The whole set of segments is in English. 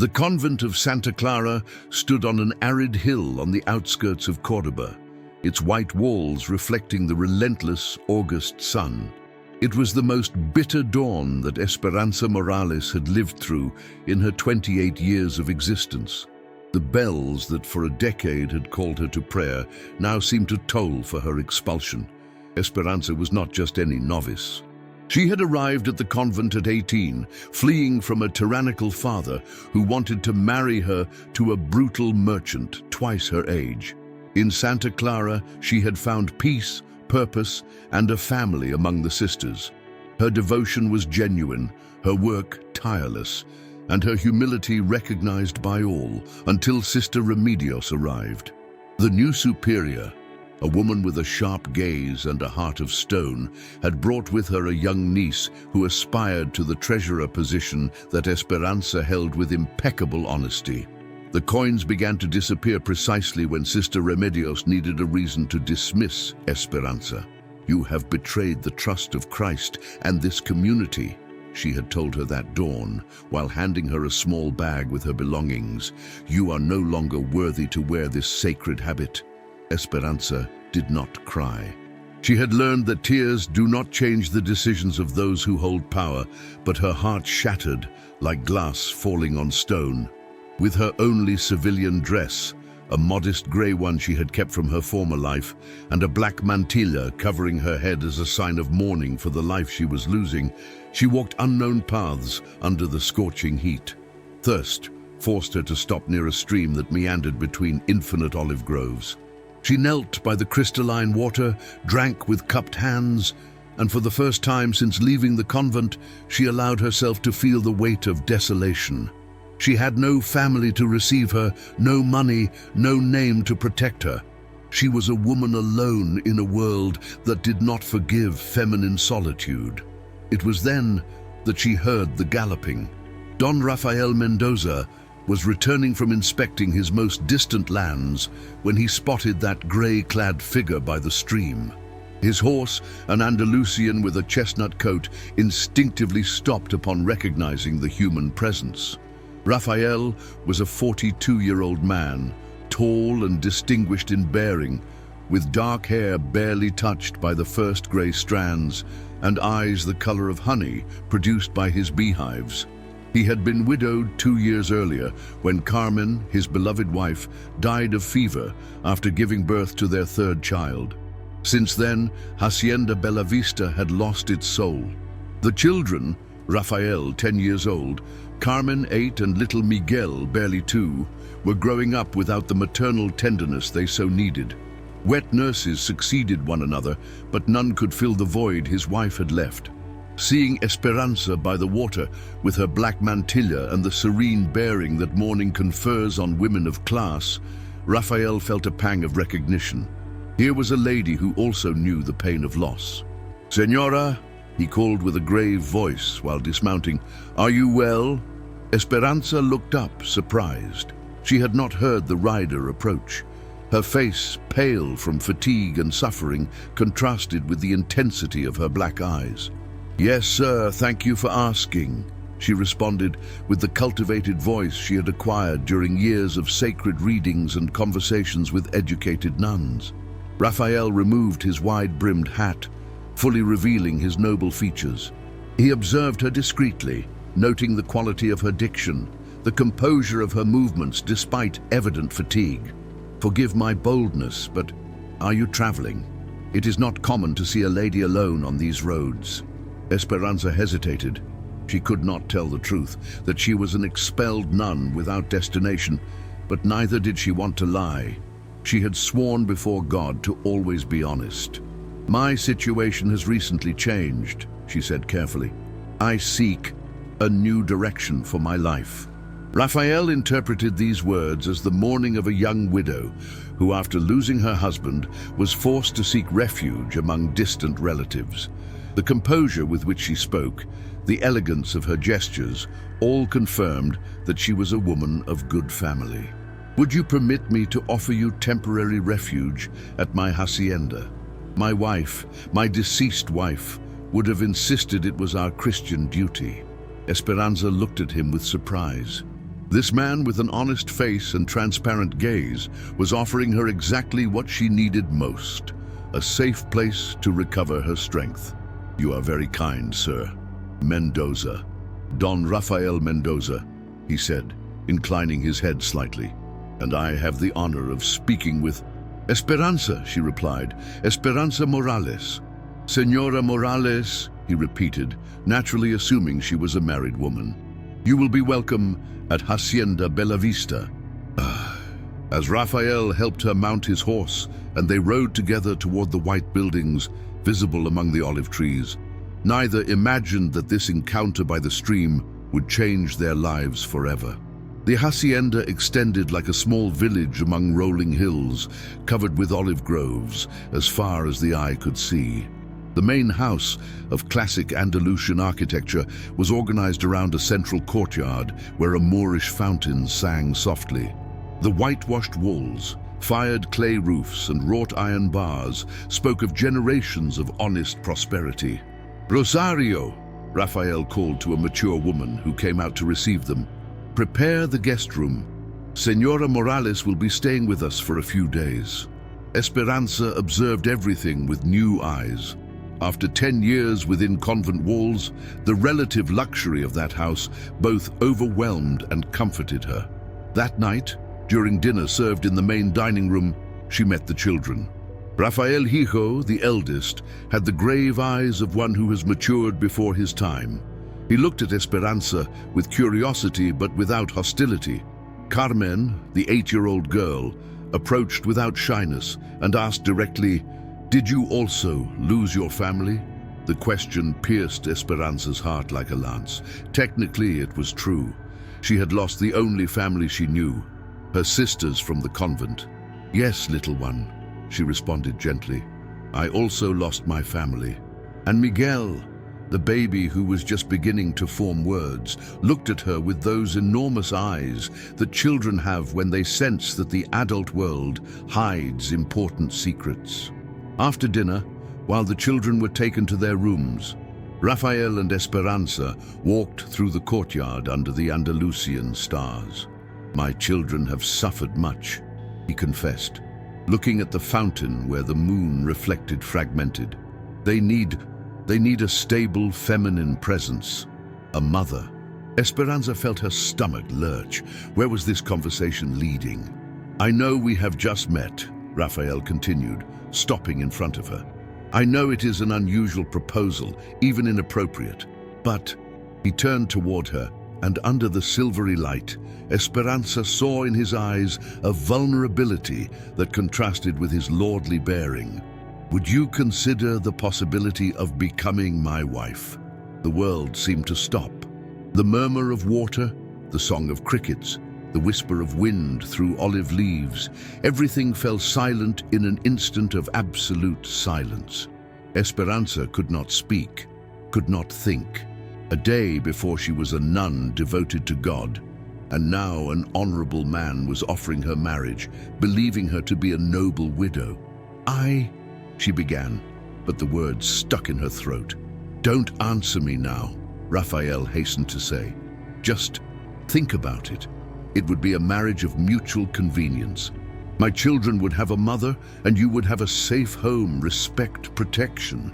The convent of Santa Clara stood on an arid hill on the outskirts of Córdoba, its white walls reflecting the relentless August sun. It was the most bitter dawn that Esperanza Morales had lived through in her 28 years of existence. The bells that for a decade had called her to prayer now seemed to toll for her expulsion. Esperanza was not just any novice. She had arrived at the convent at 18, fleeing from a tyrannical father who wanted to marry her to a brutal merchant twice her age. In Santa Clara, she had found peace, purpose, and a family among the sisters. Her devotion was genuine, her work tireless, and her humility recognized by all until Sister Remedios arrived. The new superior, a woman with a sharp gaze and a heart of stone, had brought with her a young niece who aspired to the treasurer position that Esperanza held with impeccable honesty. The coins began to disappear precisely when Sister Remedios needed a reason to dismiss Esperanza. "You have betrayed the trust of Christ and this community," she had told her that dawn, while handing her a small bag with her belongings. "You are no longer worthy to wear this sacred habit." Esperanza did not cry. She had learned that tears do not change the decisions of those who hold power, but her heart shattered like glass falling on stone. With her only civilian dress, a modest grey one she had kept from her former life, and a black mantilla covering her head as a sign of mourning for the life she was losing, she walked unknown paths under the scorching heat. Thirst forced her to stop near a stream that meandered between infinite olive groves. She knelt by the crystalline water, drank with cupped hands, and for the first time since leaving the convent, she allowed herself to feel the weight of desolation. She had no family to receive her, no money, no name to protect her. She was a woman alone in a world that did not forgive feminine solitude. It was then that she heard the galloping. Don Rafael Mendoza was returning from inspecting his most distant lands when he spotted that grey-clad figure by the stream. His horse, an Andalusian with a chestnut coat, instinctively stopped upon recognizing the human presence. Rafael was a 42-year-old man, tall and distinguished in bearing, with dark hair barely touched by the first grey strands and eyes the color of honey produced by his beehives. He had been widowed 2 years earlier when Carmen, his beloved wife, died of fever after giving birth to their third child. Since then, Hacienda Bellavista had lost its soul. The children, Rafael, 10 years old, Carmen, 8, and little Miguel, barely 2, were growing up without the maternal tenderness they so needed. Wet nurses succeeded one another, but none could fill the void his wife had left. Seeing Esperanza by the water with her black mantilla and the serene bearing that mourning confers on women of class, Rafael felt a pang of recognition. Here was a lady who also knew the pain of loss. "Señora," he called with a grave voice while dismounting, "are you well?" Esperanza looked up, surprised. She had not heard the rider approach. Her face, pale from fatigue and suffering, contrasted with the intensity of her black eyes. "Yes, sir, thank you for asking," she responded with the cultivated voice she had acquired during years of sacred readings and conversations with educated nuns. Rafael removed his wide-brimmed hat, fully revealing his noble features. He observed her discreetly, noting the quality of her diction, the composure of her movements despite evident fatigue. "Forgive my boldness, but are you traveling? It is not common to see a lady alone on these roads." Esperanza hesitated. She could not tell the truth, that she was an expelled nun without destination, but neither did she want to lie. She had sworn before God to always be honest. "My situation has recently changed," she said carefully. "I seek a new direction for my life." Rafael interpreted these words as the mourning of a young widow who, after losing her husband, was forced to seek refuge among distant relatives. The composure with which she spoke, the elegance of her gestures, all confirmed that she was a woman of good family. "Would you permit me to offer you temporary refuge at my hacienda? My wife, my deceased wife, would have insisted it was our Christian duty." Esperanza looked at him with surprise. This man with an honest face and transparent gaze was offering her exactly what she needed most, a safe place to recover her strength. "You are very kind, sir. Mendoza. Don Rafael Mendoza," he said, inclining his head slightly. "And I have the honor of speaking with—" "Esperanza," she replied. "Esperanza Morales." "Señora Morales," he repeated, naturally assuming she was a married woman. "You will be welcome at Hacienda Bellavista." As Rafael helped her mount his horse and they rode together toward the white buildings visible among the olive trees, neither imagined that this encounter by the stream would change their lives forever. The hacienda extended like a small village among rolling hills, covered with olive groves as far as the eye could see. The main house, of classic Andalusian architecture, was organized around a central courtyard where a Moorish fountain sang softly. The whitewashed walls, fired clay roofs and wrought iron bars spoke of generations of honest prosperity. "Rosario," Rafael called to a mature woman who came out to receive them. "Prepare the guest room. Señora Morales will be staying with us for a few days." Esperanza observed everything with new eyes. After 10 years within convent walls, the relative luxury of that house both overwhelmed and comforted her. That night, during dinner served in the main dining room, she met the children. Rafael Hijo, the eldest, had the grave eyes of one who has matured before his time. He looked at Esperanza with curiosity but without hostility. Carmen, the 8-year-old girl, approached without shyness and asked directly, "Did you also lose your family?" The question pierced Esperanza's heart like a lance. Technically, it was true. She had lost the only family she knew, her sisters from the convent. "Yes, little one," she responded gently. "I also lost my family." And Miguel, the baby who was just beginning to form words, looked at her with those enormous eyes that children have when they sense that the adult world hides important secrets. After dinner, while the children were taken to their rooms, Rafael and Esperanza walked through the courtyard under the Andalusian stars. "My children have suffered much," he confessed, looking at the fountain where the moon reflected fragmented. They need a stable feminine presence, a mother." Esperanza felt her stomach lurch. Where was this conversation leading? "I know we have just met," Rafael continued, stopping in front of her. "I know it is an unusual proposal, even inappropriate, but—" He turned toward her, and under the silvery light, Esperanza saw in his eyes a vulnerability that contrasted with his lordly bearing. "Would you consider the possibility of becoming my wife?" The world seemed to stop. The murmur of water, the song of crickets, the whisper of wind through olive leaves, everything fell silent in an instant of absolute silence. Esperanza could not speak, could not think. A day before she was a nun devoted to God, and now an honorable man was offering her marriage, believing her to be a noble widow. She began, but the words stuck in her throat. "Don't answer me now," Rafael hastened to say. "Just think about it. It would be a marriage of mutual convenience. My children would have a mother, and you would have a safe home, respect, protection."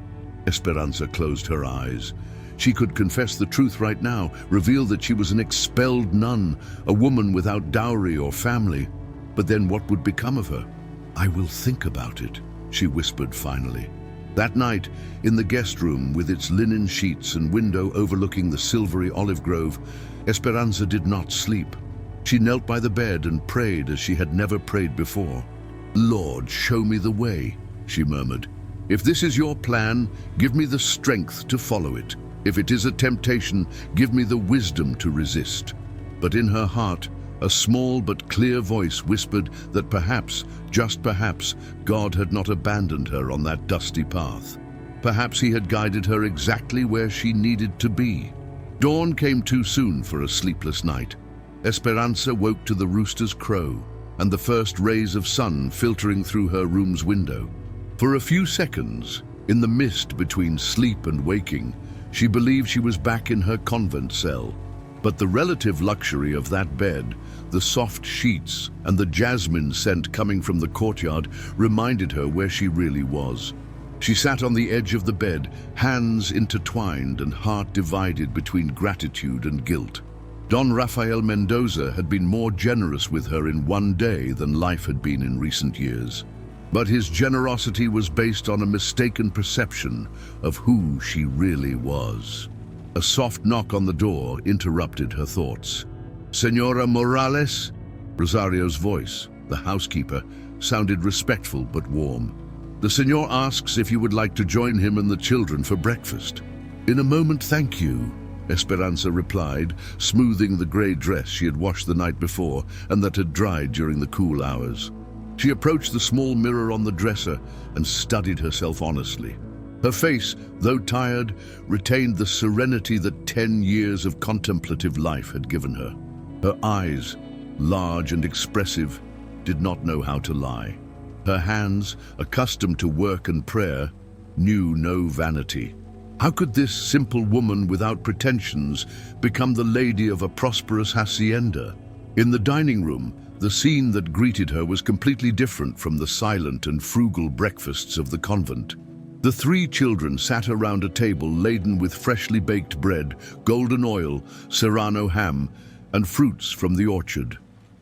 Esperanza closed her eyes. She could confess the truth right now, reveal that she was an expelled nun, a woman without dowry or family. But then what would become of her? "I will think about it," she whispered finally. That night, in the guest room with its linen sheets and window overlooking the silvery olive grove, Esperanza did not sleep. She knelt by the bed and prayed as she had never prayed before. "Lord, show me the way," she murmured. "If this is your plan, give me the strength to follow it. If it is a temptation, give me the wisdom to resist." But in her heart, a small but clear voice whispered that perhaps, just perhaps, God had not abandoned her on that dusty path. Perhaps he had guided her exactly where she needed to be. Dawn came too soon for a sleepless night. Esperanza woke to the rooster's crow and the first rays of sun filtering through her room's window. For a few seconds, in the mist between sleep and waking, she believed she was back in her convent cell. But the relative luxury of that bed, the soft sheets and the jasmine scent coming from the courtyard reminded her where she really was. She sat on the edge of the bed, hands intertwined and heart divided between gratitude and guilt. Don Rafael Mendoza had been more generous with her in one day than life had been in recent years. But his generosity was based on a mistaken perception of who she really was. A soft knock on the door interrupted her thoughts. "Señora Morales?" Rosario's voice, the housekeeper, sounded respectful but warm. "The señor asks if you would like to join him and the children for breakfast." "In a moment, thank you," Esperanza replied, smoothing the grey dress she had washed the night before and that had dried during the cool hours. She approached the small mirror on the dresser and studied herself honestly. Her face, though tired, retained the serenity that 10 years of contemplative life had given her. Her eyes, large and expressive, did not know how to lie. Her hands, accustomed to work and prayer, knew no vanity. How could this simple woman without pretensions become the lady of a prosperous hacienda? In the dining room, the scene that greeted her was completely different from the silent and frugal breakfasts of the convent. The 3 children sat around a table laden with freshly baked bread, golden oil, serrano ham, and fruits from the orchard.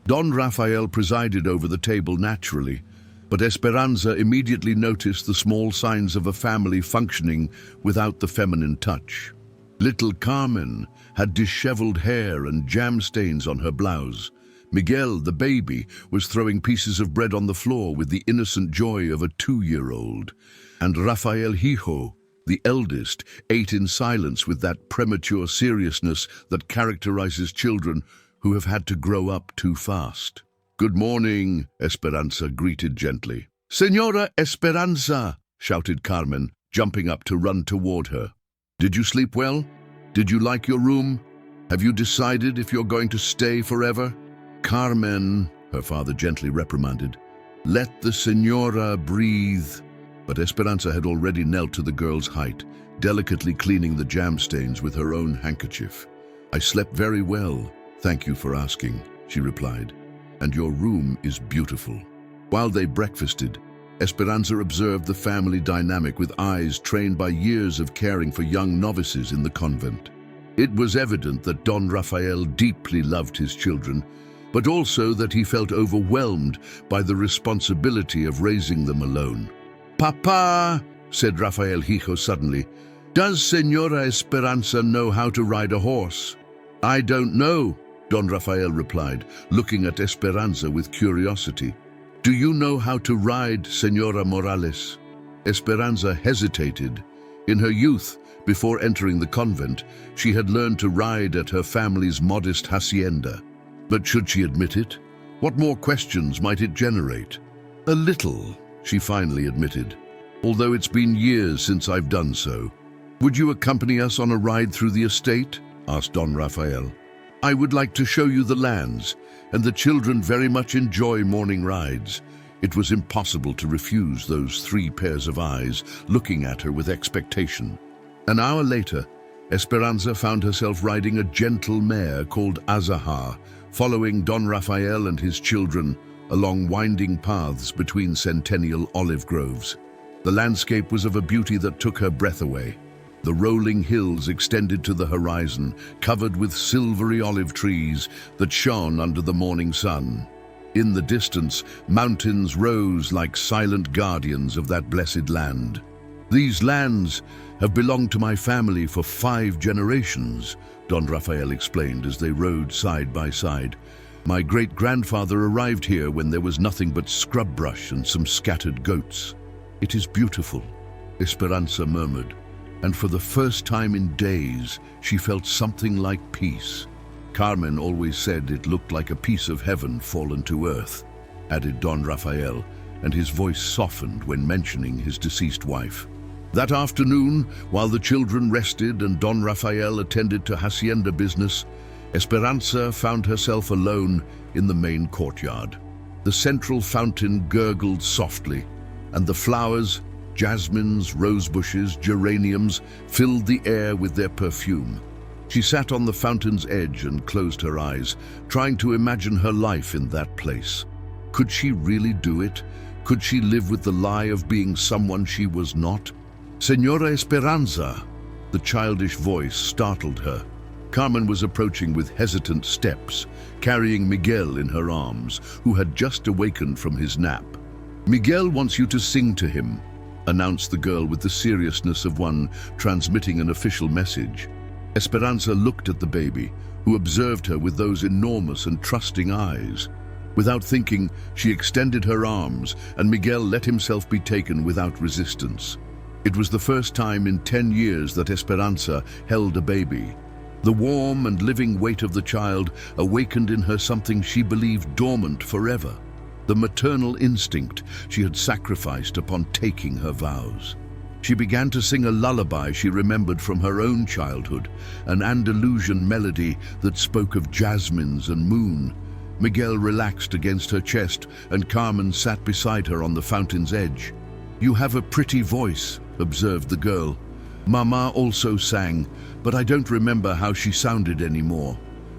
Don Rafael presided over the table naturally, but Esperanza immediately noticed the small signs of a family functioning without the feminine touch. Little Carmen had disheveled hair and jam stains on her blouse. Miguel, the baby, was throwing pieces of bread on the floor with the innocent joy of a 2-year-old. And Rafael Hijo, the eldest, ate in silence with that premature seriousness that characterizes children who have had to grow up too fast. "Good morning," Esperanza greeted gently. "Señora Esperanza," shouted Carmen, jumping up to run toward her. "Did you sleep well? Did you like your room? Have you decided if you're going to stay forever?" "Carmen," her father gently reprimanded, "let the señora breathe." But Esperanza had already knelt to the girl's height, delicately cleaning the jam stains with her own handkerchief. "I slept very well, thank you for asking," she replied, "and your room is beautiful." While they breakfasted, Esperanza observed the family dynamic with eyes trained by years of caring for young novices in the convent. It was evident that Don Rafael deeply loved his children, but also that he felt overwhelmed by the responsibility of raising them alone. "Papa," said Rafael Hijo suddenly, "does Señora Esperanza know how to ride a horse?" "I don't know," Don Rafael replied, looking at Esperanza with curiosity. "Do you know how to ride, Señora Morales?" Esperanza hesitated. In her youth, before entering the convent, she had learned to ride at her family's modest hacienda. But should she admit it? What more questions might it generate? "A little," she finally admitted, "although it's been years since I've done so." "Would you accompany us on a ride through the estate?" asked Don Rafael. "I would like to show you the lands, and the children very much enjoy morning rides." It was impossible to refuse those 3 pairs of eyes looking at her with expectation. An hour later, Esperanza found herself riding a gentle mare called Azahar, following Don Rafael and his children along winding paths between centennial olive groves. The landscape was of a beauty that took her breath away. The rolling hills extended to the horizon, covered with silvery olive trees that shone under the morning sun. In the distance, mountains rose like silent guardians of that blessed land. "These lands have belonged to my family for 5 generations, Don Rafael explained as they rode side by side. "My great-grandfather arrived here when there was nothing but scrub brush and some scattered goats." "It is beautiful," Esperanza murmured, and for the first time in days, she felt something like peace. "Carmen always said it looked like a piece of heaven fallen to earth," added Don Rafael, and his voice softened when mentioning his deceased wife. That afternoon, while the children rested and Don Rafael attended to hacienda business, Esperanza found herself alone in the main courtyard. The central fountain gurgled softly, and the flowers, jasmines, rose bushes, geraniums, filled the air with their perfume. She sat on the fountain's edge and closed her eyes, trying to imagine her life in that place. Could she really do it? Could she live with the lie of being someone she was not? "Señora Esperanza!" The childish voice startled her. Carmen was approaching with hesitant steps, carrying Miguel in her arms, who had just awakened from his nap. "Miguel wants you to sing to him," announced the girl with the seriousness of one transmitting an official message. Esperanza looked at the baby, who observed her with those enormous and trusting eyes. Without thinking, she extended her arms, and Miguel let himself be taken without resistance. It was the first time in 10 years that Esperanza held a baby. The warm and living weight of the child awakened in her something she believed dormant forever, the maternal instinct she had sacrificed upon taking her vows. She began to sing a lullaby she remembered from her own childhood, an Andalusian melody that spoke of jasmines and moon. Miguel relaxed against her chest, and Carmen sat beside her on the fountain's edge. "You have a pretty voice," observed the girl. "Mama also sang, but I don't remember how she sounded anymore."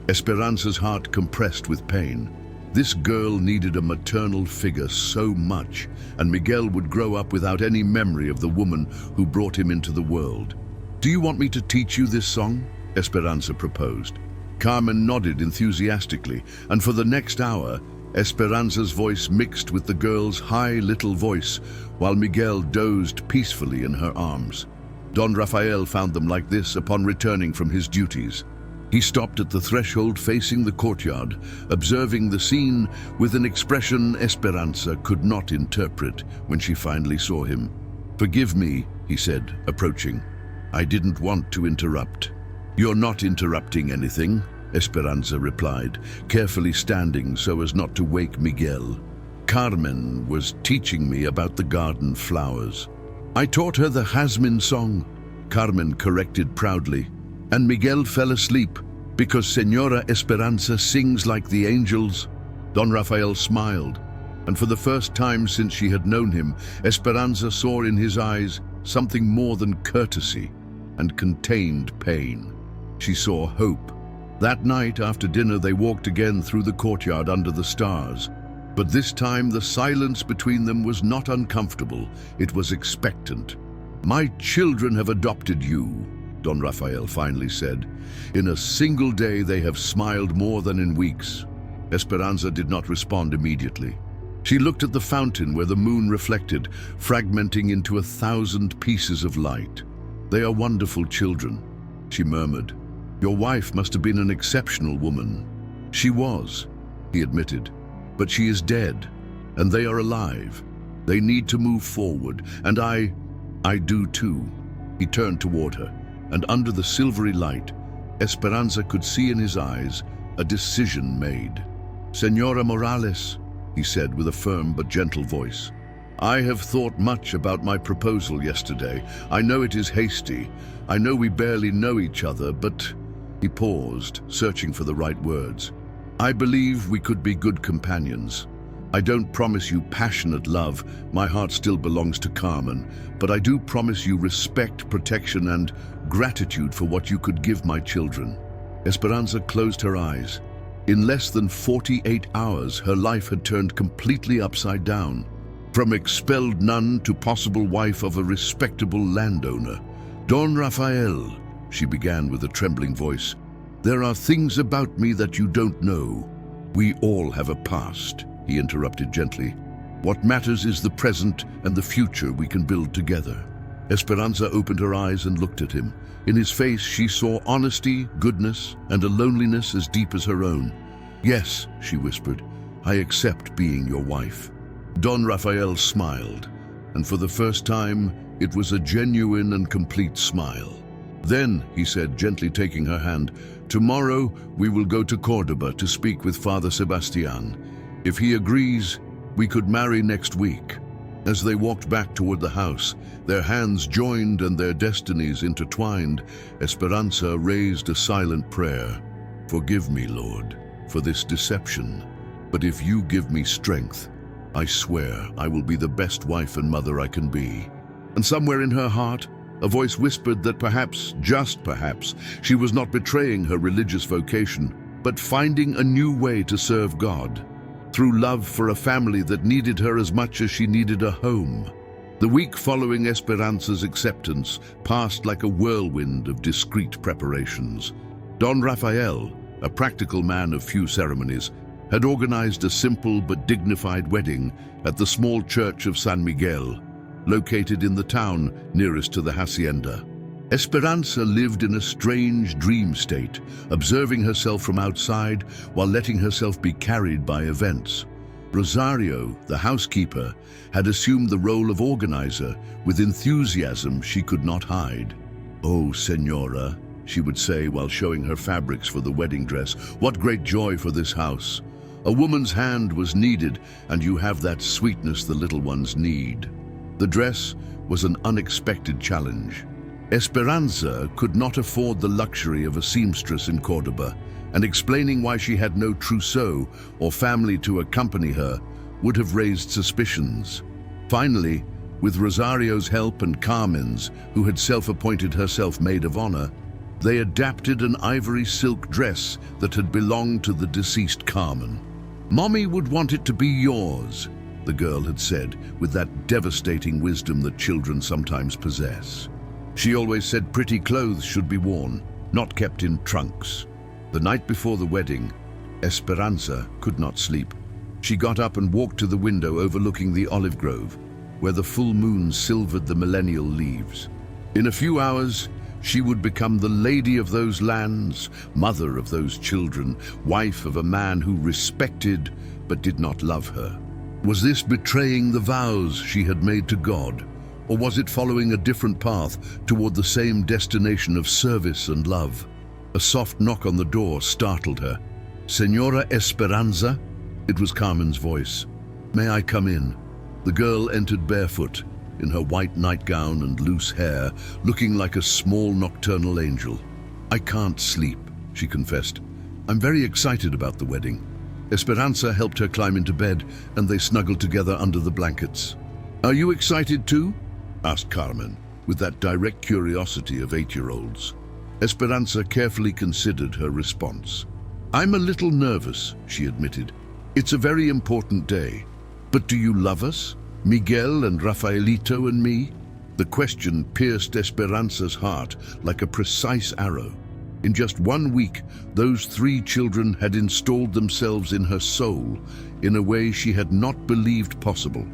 Esperanza's heart compressed with pain. This girl needed a maternal figure so much, and Miguel would grow up without any memory of the woman who brought him into the world. "Do you want me to teach you this song?" Esperanza proposed. Carmen nodded enthusiastically, and for the next hour, Esperanza's voice mixed with the girl's high little voice, while Miguel dozed peacefully in her arms. Don Rafael found them like this upon returning from his duties. He stopped at the threshold facing the courtyard, observing the scene with an expression Esperanza could not interpret when she finally saw him. "Forgive me," he said, approaching. "I didn't want to interrupt." "You're not interrupting anything," Esperanza replied, carefully standing so as not to wake Miguel. "Carmen was teaching me about the garden flowers." "I taught her the Jasmine song," Carmen corrected proudly. "And Miguel fell asleep because Señora Esperanza sings like the angels." Don Rafael smiled, and for the first time since she had known him, Esperanza saw in his eyes something more than courtesy and contained pain. She saw hope. That night after dinner they walked again through the courtyard under the stars. But this time the silence between them was not uncomfortable, it was expectant. "My children have adopted you," Don Rafael finally said. "In a single day they have smiled more than in weeks." Esperanza did not respond immediately. She looked at the fountain where the moon reflected, fragmenting into 1,000 pieces of light. "They are wonderful children," she murmured. "Your wife must have been an exceptional woman." "She was," he admitted. "But she is dead, and they are alive. They need to move forward, and I do too." He turned toward her, and under the silvery light, Esperanza could see in his eyes a decision made. "Señora Morales," he said with a firm but gentle voice, "I have thought much about my proposal yesterday. I know it is hasty. I know we barely know each other, but..." He paused, searching for the right words. "I believe we could be good companions. I don't promise you passionate love, my heart still belongs to Carmen, but I do promise you respect, protection, and gratitude for what you could give my children." Esperanza closed her eyes. In less than 48 hours, her life had turned completely upside down. From expelled nun to possible wife of a respectable landowner. "Don Rafael," she began with a trembling voice, "there are things about me that you don't know." "We all have a past," he interrupted gently. "What matters is the present and the future we can build together." Esperanza opened her eyes and looked at him. In his face she saw honesty, goodness, and a loneliness as deep as her own. "Yes," she whispered, "I accept being your wife." Don Rafael smiled, and for the first time, it was a genuine and complete smile. "Then," he said, gently taking her hand, "tomorrow we will go to Cordoba to speak with Father Sebastian. If he agrees, we could marry next week." As they walked back toward the house, their hands joined and their destinies intertwined, Esperanza raised a silent prayer. "Forgive me, Lord, for this deception, but if you give me strength, I swear I will be the best wife and mother I can be." And somewhere in her heart, A voice whispered that perhaps, just perhaps, she was not betraying her religious vocation, but finding a new way to serve God, through love for a family that needed her as much as she needed a home. The week following Esperanza's acceptance passed like a whirlwind of discreet preparations. Don Rafael, a practical man of few ceremonies, had organized a simple but dignified wedding at the small church of San Miguel, located in the town nearest to the hacienda. Esperanza lived in a strange dream state, observing herself from outside while letting herself be carried by events. Rosario, the housekeeper, had assumed the role of organizer with enthusiasm she could not hide. "Oh, Senora," she would say while showing her fabrics for the wedding dress, "what great joy for this house. A woman's hand was needed, and you have that sweetness the little ones need." The dress was an unexpected challenge. Esperanza could not afford the luxury of a seamstress in Cordoba, and explaining why she had no trousseau or family to accompany her would have raised suspicions. Finally, with Rosario's help and Carmen's, who had self-appointed herself maid of honor, they adapted an ivory silk dress that had belonged to the deceased Carmen. "Mommy would want it to be yours," the girl had said, with that devastating wisdom that children sometimes possess. She always said pretty clothes should be worn, not kept in trunks. The night before the wedding, Esperanza could not sleep. She got up and walked to the window overlooking the olive grove, where the full moon silvered the millennial leaves. In a few hours, she would become the lady of those lands, mother of those children, wife of a man who respected but did not love her. Was this betraying the vows she had made to God, or was it following a different path toward the same destination of service and love? A soft knock on the door startled her. "Senora Esperanza?" It was Carmen's voice. "May I come in?" The girl entered barefoot, in her white nightgown and loose hair, looking like a small nocturnal angel. "I can't sleep," she confessed. "I'm very excited about the wedding." Esperanza helped her climb into bed, and they snuggled together under the blankets. "Are you excited too?" asked Carmen, with that direct curiosity of 8-year-olds. Esperanza carefully considered her response. "I'm a little nervous," she admitted. "It's a very important day. But do you love us? Miguel and Rafaelito and me?" The question pierced Esperanza's heart like a precise arrow. In just 1 week, those 3 children had installed themselves in her soul in a way she had not believed possible.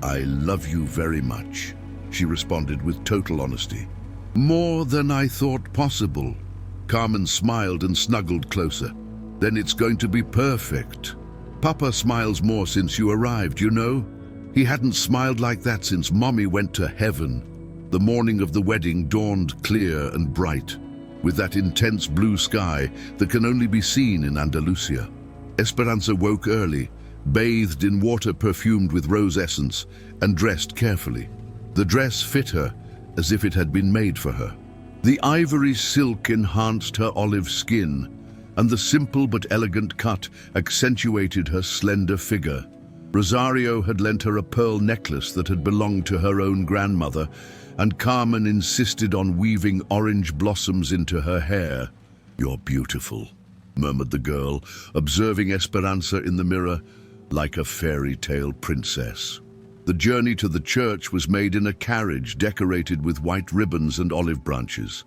"I love you very much," she responded with total honesty. "More than I thought possible." Carmen smiled and snuggled closer. "Then it's going to be perfect. Papa smiles more since you arrived, you know. He hadn't smiled like that since Mommy went to heaven." The morning of the wedding dawned clear and bright, with that intense blue sky that can only be seen in Andalusia. Esperanza woke early, bathed in water perfumed with rose essence, and dressed carefully. The dress fit her as if it had been made for her. The ivory silk enhanced her olive skin, and the simple but elegant cut accentuated her slender figure. Rosario had lent her a pearl necklace that had belonged to her own grandmother, and Carmen insisted on weaving orange blossoms into her hair. "You're beautiful," murmured the girl, observing Esperanza in the mirror like a fairy tale princess. The journey to the church was made in a carriage decorated with white ribbons and olive branches.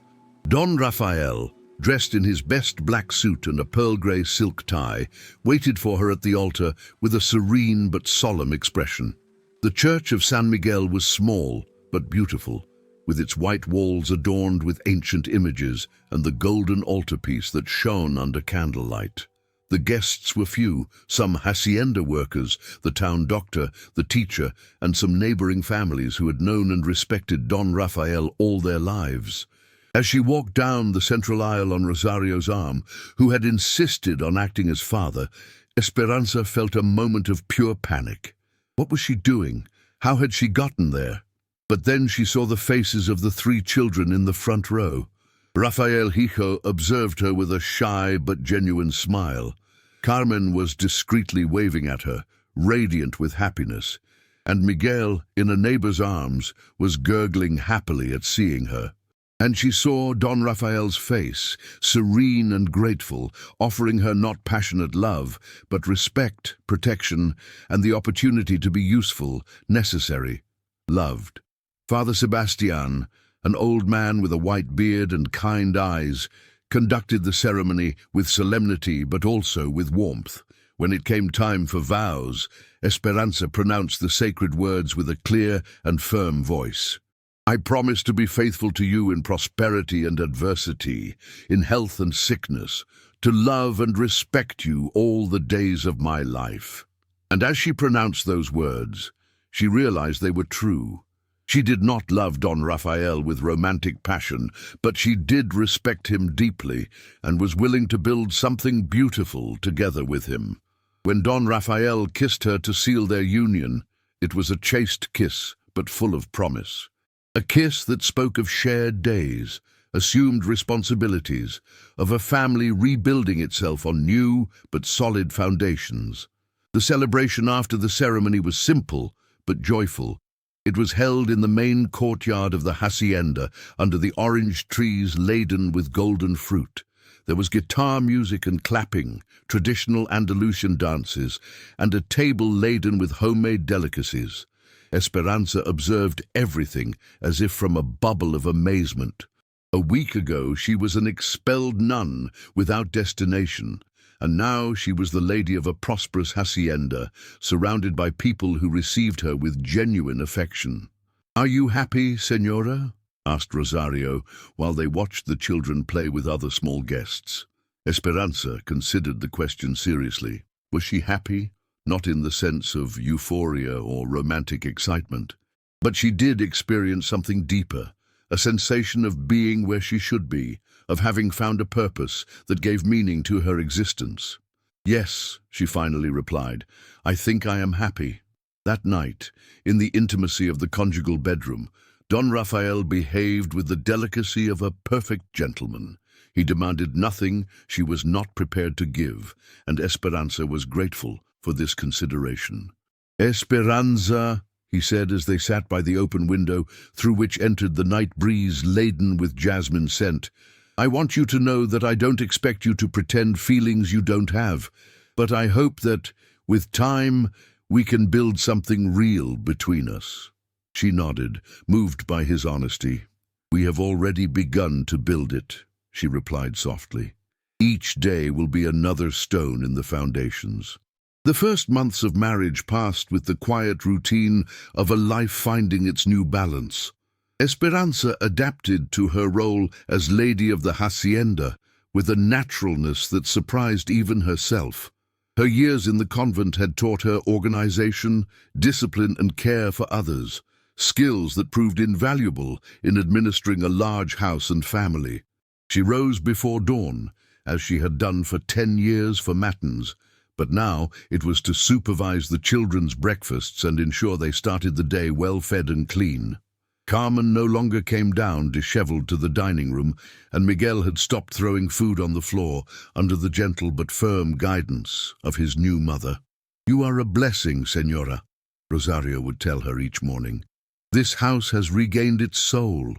Don Rafael, dressed in his best black suit and a pearl-grey silk tie, waited for her at the altar with a serene but solemn expression. The church of San Miguel was small but beautiful, with its white walls adorned with ancient images and the golden altarpiece that shone under candlelight. The guests were few, some hacienda workers, the town doctor, the teacher, and some neighboring families who had known and respected Don Rafael all their lives. As she walked down the central aisle on Rosario's arm, who had insisted on acting as father, Esperanza felt a moment of pure panic. What was she doing? How had she gotten there? But then she saw the faces of the 3 children in the front row. Rafael Hijo observed her with a shy but genuine smile. Carmen was discreetly waving at her, radiant with happiness. and Miguel, in a neighbor's arms, was gurgling happily at seeing her. And she saw Don Rafael's face, serene and grateful, offering her not passionate love, but respect, protection, and the opportunity to be useful, necessary, loved. Father Sebastian, an old man with a white beard and kind eyes, conducted the ceremony with solemnity but also with warmth. When it came time for vows, Esperanza pronounced the sacred words with a clear and firm voice. I promise to be faithful to you in prosperity and adversity, in health and sickness, to love and respect you all the days of my life. And as she pronounced those words, she realized they were true. She did not love Don Rafael with romantic passion, but she did respect him deeply and was willing to build something beautiful together with him. When Don Rafael kissed her to seal their union, it was a chaste kiss, but full of promise. A kiss that spoke of shared days, assumed responsibilities, of a family rebuilding itself on new but solid foundations. The celebration after the ceremony was simple but joyful. It was held in the main courtyard of the hacienda, under the orange trees laden with golden fruit. There was guitar music and clapping, traditional Andalusian dances, and a table laden with homemade delicacies. Esperanza observed everything as if from a bubble of amazement. A week ago she was an expelled nun without destination, and now she was the lady of a prosperous hacienda, surrounded by people who received her with genuine affection. "Are you happy, Señora?" asked Rosario, while they watched the children play with other small guests. Esperanza considered the question seriously. Was she happy? Not in the sense of euphoria or romantic excitement. But she did experience something deeper, a sensation of being where she should be, of having found a purpose that gave meaning to her existence. "Yes," she finally replied, "I think I am happy." That night, in the intimacy of the conjugal bedroom, Don Rafael behaved with the delicacy of a perfect gentleman. He demanded nothing she was not prepared to give, and Esperanza was grateful for this consideration. "Esperanza," he said as they sat by the open window through which entered the night breeze laden with jasmine scent, "I want you to know that I don't expect you to pretend feelings you don't have, but I hope that, with time, we can build something real between us." She nodded, moved by his honesty. "We have already begun to build it," she replied softly. "Each day will be another stone in the foundations." The first months of marriage passed with the quiet routine of a life finding its new balance. Esperanza adapted to her role as lady of the hacienda with a naturalness that surprised even herself. Her years in the convent had taught her organization, discipline, and care for others, skills that proved invaluable in administering a large house and family. She rose before dawn, as she had done for 10 years for matins, but now it was to supervise the children's breakfasts and ensure they started the day well-fed and clean. Carmen no longer came down disheveled to the dining room, and Miguel had stopped throwing food on the floor under the gentle but firm guidance of his new mother. "You are a blessing, Señora," Rosario would tell her each morning. "This house has regained its soul."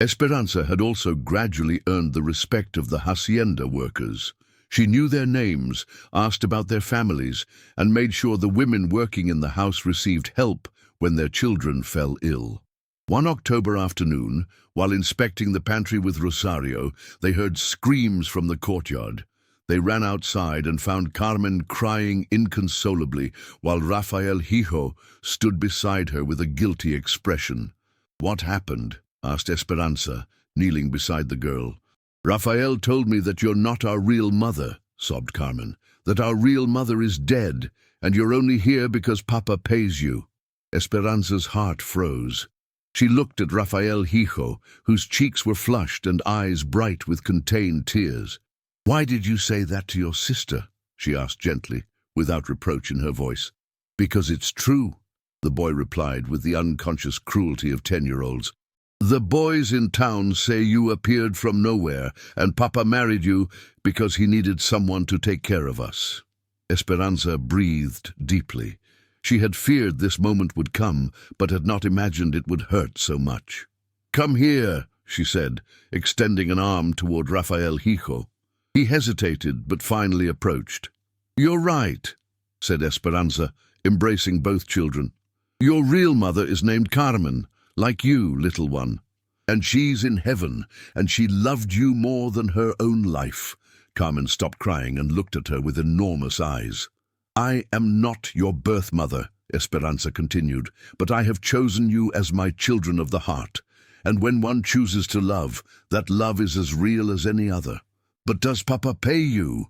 Esperanza had also gradually earned the respect of the hacienda workers. She knew their names, asked about their families, and made sure the women working in the house received help when their children fell ill. One October afternoon, while inspecting the pantry with Rosario, they heard screams from the courtyard. They ran outside and found Carmen crying inconsolably, while Rafael Hijo stood beside her with a guilty expression. "What happened?" asked Esperanza, kneeling beside the girl. "Rafael told me that you're not our real mother," sobbed Carmen, "that our real mother is dead, and you're only here because Papa pays you." Esperanza's heart froze. She looked at Rafael Hijo, whose cheeks were flushed and eyes bright with contained tears. "Why did you say that to your sister?" she asked gently, without reproach in her voice. "Because it's true," the boy replied with the unconscious cruelty of 10-year-olds. "The boys in town say you appeared from nowhere, and Papa married you because he needed someone to take care of us." Esperanza breathed deeply. She had feared this moment would come, but had not imagined it would hurt so much. "Come here," she said, extending an arm toward Rafael Hijo. He hesitated, but finally approached. "You're right," said Esperanza, embracing both children. "Your real mother is named Carmen, like you, little one. And she's in heaven, and she loved you more than her own life." Carmen stopped crying and looked at her with enormous eyes. "I am not your birth mother," Esperanza continued, "but I have chosen you as my children of the heart. And when one chooses to love, that love is as real as any other." "But does Papa pay you?"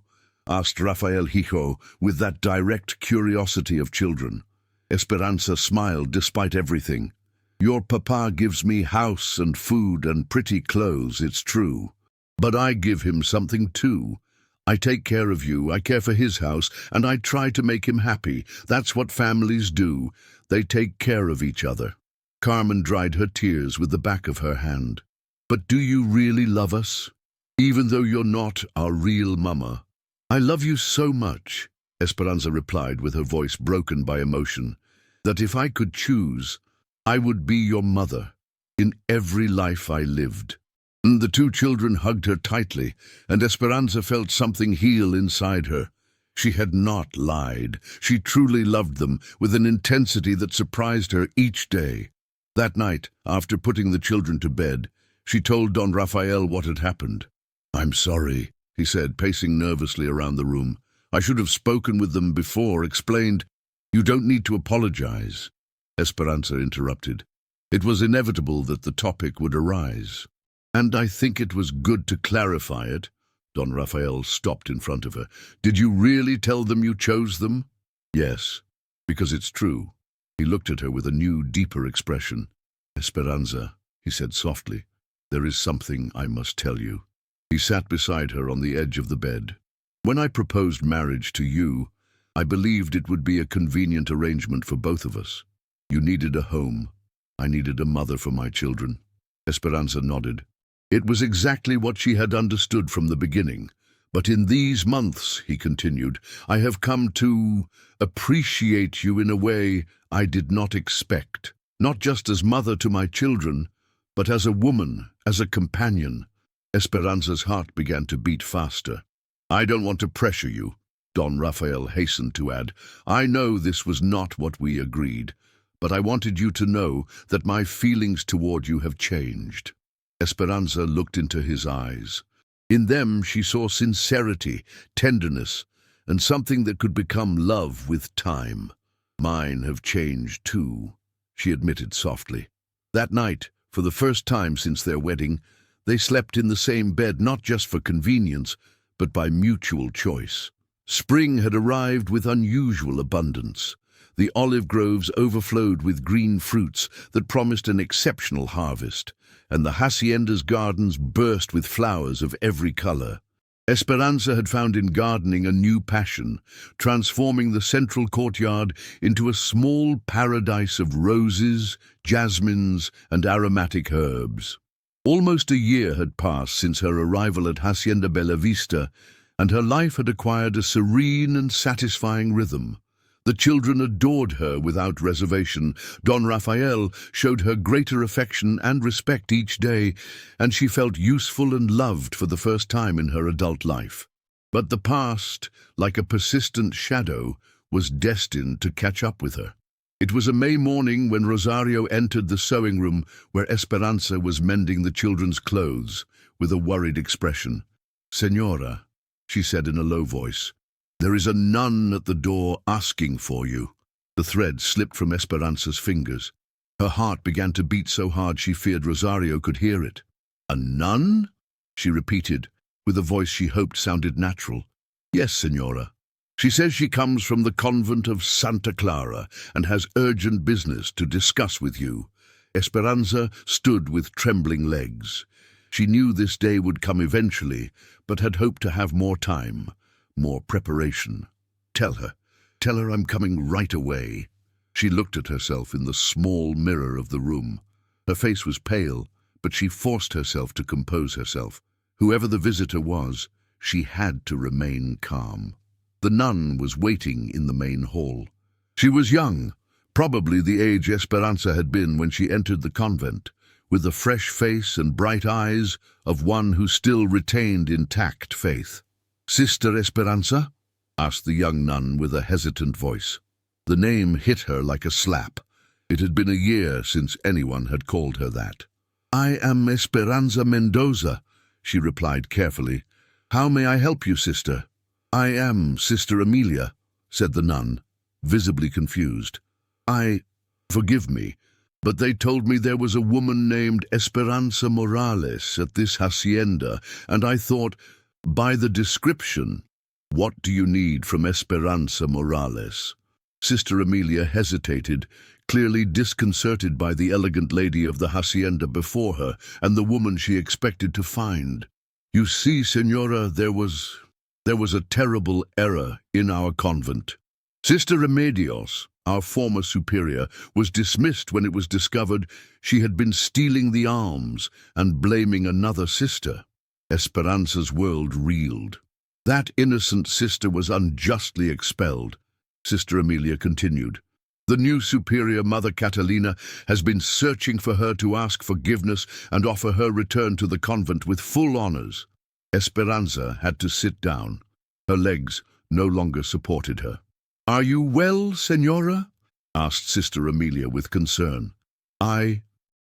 asked Rafael Hijo with that direct curiosity of children. Esperanza smiled despite everything. "Your papa gives me house and food and pretty clothes, it's true. But I give him something too. I take care of you, I care for his house, and I try to make him happy. That's what families do. They take care of each other." Carmen dried her tears with the back of her hand. "But do you really love us? Even though you're not our real mama?" "I love you so much," Esperanza replied with her voice broken by emotion, "that if I could choose, I would be your mother in every life I lived." The two children hugged her tightly, and Esperanza felt something heal inside her. She had not lied. She truly loved them with an intensity that surprised her each day. That night, after putting the children to bed, she told Don Rafael what had happened. "I'm sorry," he said, pacing nervously around the room. "I should have spoken with them before, explained." "You don't need to apologize," Esperanza interrupted. "It was inevitable that the topic would arise. And I think it was good to clarify it." Don Rafael stopped in front of her. "Did you really tell them you chose them?" "Yes, because it's true." He looked at her with a new, deeper expression. "Esperanza," he said softly, "there is something I must tell you." He sat beside her on the edge of the bed. "When I proposed marriage to you, I believed it would be a convenient arrangement for both of us. You needed a home. I needed a mother for my children." Esperanza nodded. It was exactly what she had understood from the beginning. "But in these months," he continued, "I have come to appreciate you in a way I did not expect. Not just as mother to my children, but as a woman, as a companion." Esperanza's heart began to beat faster. "I don't want to pressure you," Don Rafael hastened to add. "I know this was not what we agreed, but I wanted you to know that my feelings toward you have changed." Esperanza looked into his eyes. In them she saw sincerity, tenderness, and something that could become love with time. "Mine have changed too," she admitted softly. That night, for the first time since their wedding, they slept in the same bed not just for convenience, but by mutual choice. Spring had arrived with unusual abundance. The olive groves overflowed with green fruits that promised an exceptional harvest, and the hacienda's gardens burst with flowers of every color. Esperanza had found in gardening a new passion, transforming the central courtyard into a small paradise of roses, jasmines, and aromatic herbs. Almost a year had passed since her arrival at Hacienda Bella Vista, and her life had acquired a serene and satisfying rhythm. The children adored her without reservation. Don Rafael showed her greater affection and respect each day, and she felt useful and loved for the first time in her adult life. But the past, like a persistent shadow, was destined to catch up with her. It was a May morning when Rosario entered the sewing room where Esperanza was mending the children's clothes with a worried expression. "Señora," she said in a low voice, "there is a nun at the door asking for you." The thread slipped from Esperanza's fingers. Her heart began to beat so hard she feared Rosario could hear it. "A nun?" she repeated, with a voice she hoped sounded natural. "Yes, señora. She says she comes from the convent of Santa Clara and has urgent business to discuss with you." Esperanza stood with trembling legs. She knew this day would come eventually, but had hoped to have more time, more preparation. Tell her I'm coming right away." She looked at herself in the small mirror of the room. Her face was pale, but she forced herself to compose herself. Whoever the visitor was, she had to remain calm. The nun was waiting in the main hall. She was young, probably the age Esperanza had been when she entered the convent, with the fresh face and bright eyes of one who still retained intact faith. "Sister Esperanza?" asked the young nun with a hesitant voice. The name hit her like a slap. It had been a year since anyone had called her that. "I am Esperanza Mendoza," she replied carefully. "How may I help you, sister?" "I am Sister Amelia," said the nun, visibly confused. Forgive me, but they told me there was a woman named Esperanza Morales at this hacienda, and I thought, by the description, what do you need from Esperanza Morales?" Sister Amelia hesitated, clearly disconcerted by the elegant lady of the hacienda before her and the woman she expected to find. "You see, Senora, there was a terrible error in our convent. Sister Remedios, our former superior, was dismissed when it was discovered she had been stealing the alms and blaming another sister." Esperanza's world reeled. "That innocent sister was unjustly expelled," Sister Amelia continued. "The new superior, Mother Catalina, has been searching for her to ask forgiveness and offer her return to the convent with full honors." Esperanza had to sit down. Her legs no longer supported her. "Are you well, Senora?" asked Sister Amelia with concern.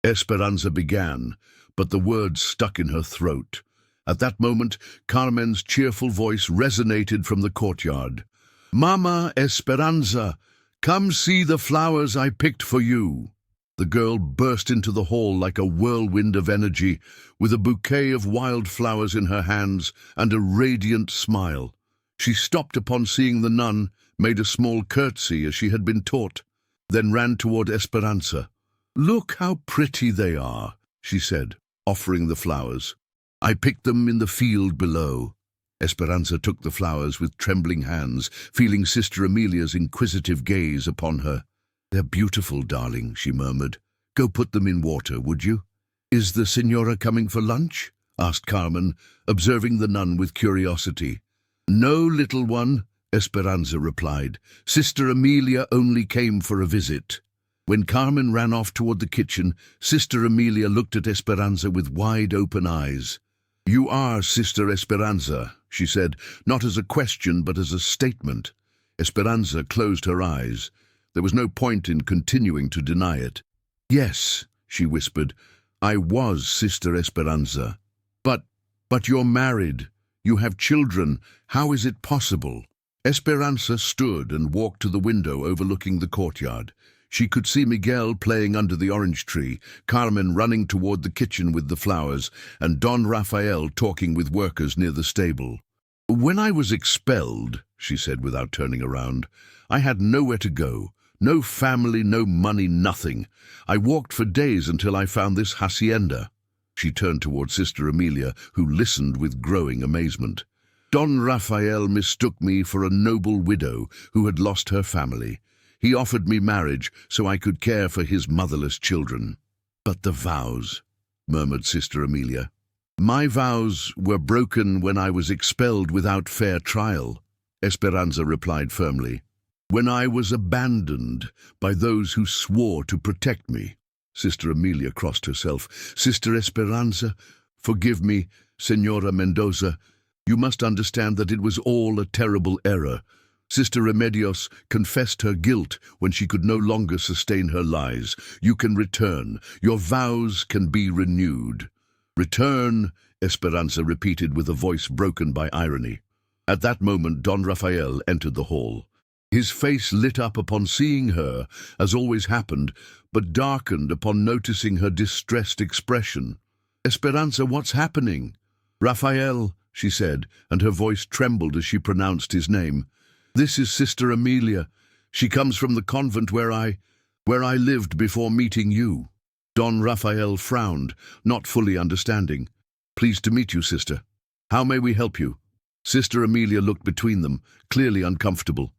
Esperanza began, but the words stuck in her throat. At that moment, Carmen's cheerful voice resonated from the courtyard. "Mama Esperanza, come see the flowers I picked for you." The girl burst into the hall like a whirlwind of energy, with a bouquet of wildflowers in her hands and a radiant smile. She stopped upon seeing the nun, made a small curtsy as she had been taught, then ran toward Esperanza. "Look how pretty they are," she said, offering the flowers. "I picked them in the field below." Esperanza took the flowers with trembling hands, feeling Sister Amelia's inquisitive gaze upon her. "They're beautiful, darling," she murmured. "Go put them in water, would you?" "Is the Senora coming for lunch?" asked Carmen, observing the nun with curiosity. "No, little one," Esperanza replied. "Sister Amelia only came for a visit." When Carmen ran off toward the kitchen, Sister Amelia looked at Esperanza with wide-open eyes. "You are Sister Esperanza," she said, not as a question but as a statement. Esperanza closed her eyes. There was no point in continuing to deny it. "Yes," she whispered, "I was Sister Esperanza. But you're married. You have children. How is it possible?" Esperanza stood and walked to the window overlooking the courtyard. She could see Miguel playing under the orange tree, Carmen running toward the kitchen with the flowers, and Don Rafael talking with workers near the stable. "When I was expelled," she said without turning around, "I had nowhere to go. No family, no money, nothing. I walked for days until I found this hacienda." She turned toward Sister Amelia, who listened with growing amazement. "Don Rafael mistook me for a noble widow who had lost her family. He offered me marriage so I could care for his motherless children." "But the vows," murmured Sister Amelia. "My vows were broken when I was expelled without fair trial," Esperanza replied firmly. "When I was abandoned by those who swore to protect me." Sister Amelia crossed herself. "Sister Esperanza, forgive me, Senora Mendoza. You must understand that it was all a terrible error. Sister Remedios confessed her guilt when she could no longer sustain her lies. You can return. Your vows can be renewed." "Return," Esperanza repeated with a voice broken by irony. At that moment, Don Rafael entered the hall. His face lit up upon seeing her, as always happened, but darkened upon noticing her distressed expression. "Esperanza, what's happening?" "Rafael," she said, and her voice trembled as she pronounced his name. "This is Sister Amelia. She comes from the convent where I lived before meeting you." Don Rafael frowned, not fully understanding. "Pleased to meet you, sister. How may we help you?" Sister Amelia looked between them, clearly uncomfortable.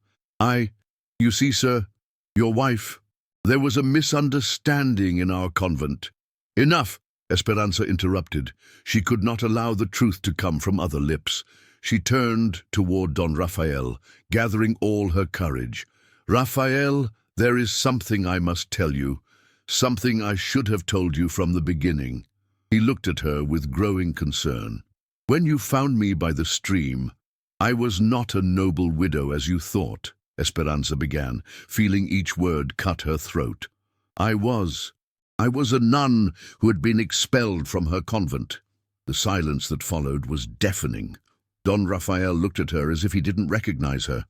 You see, sir, your wife, there was a misunderstanding in our convent." "Enough," Esperanza interrupted. She could not allow the truth to come from other lips. She turned toward Don Rafael, gathering all her courage. Raphael, there is something I must tell you, something I should have told you from the beginning. He looked at her with growing concern. When you found me by the stream, I was not a noble widow as you thought, Esperanza began, feeling each word cut her throat. I was a nun who had been expelled from her convent. The silence that followed was deafening. Don Raphael looked at her as if he didn't recognize her.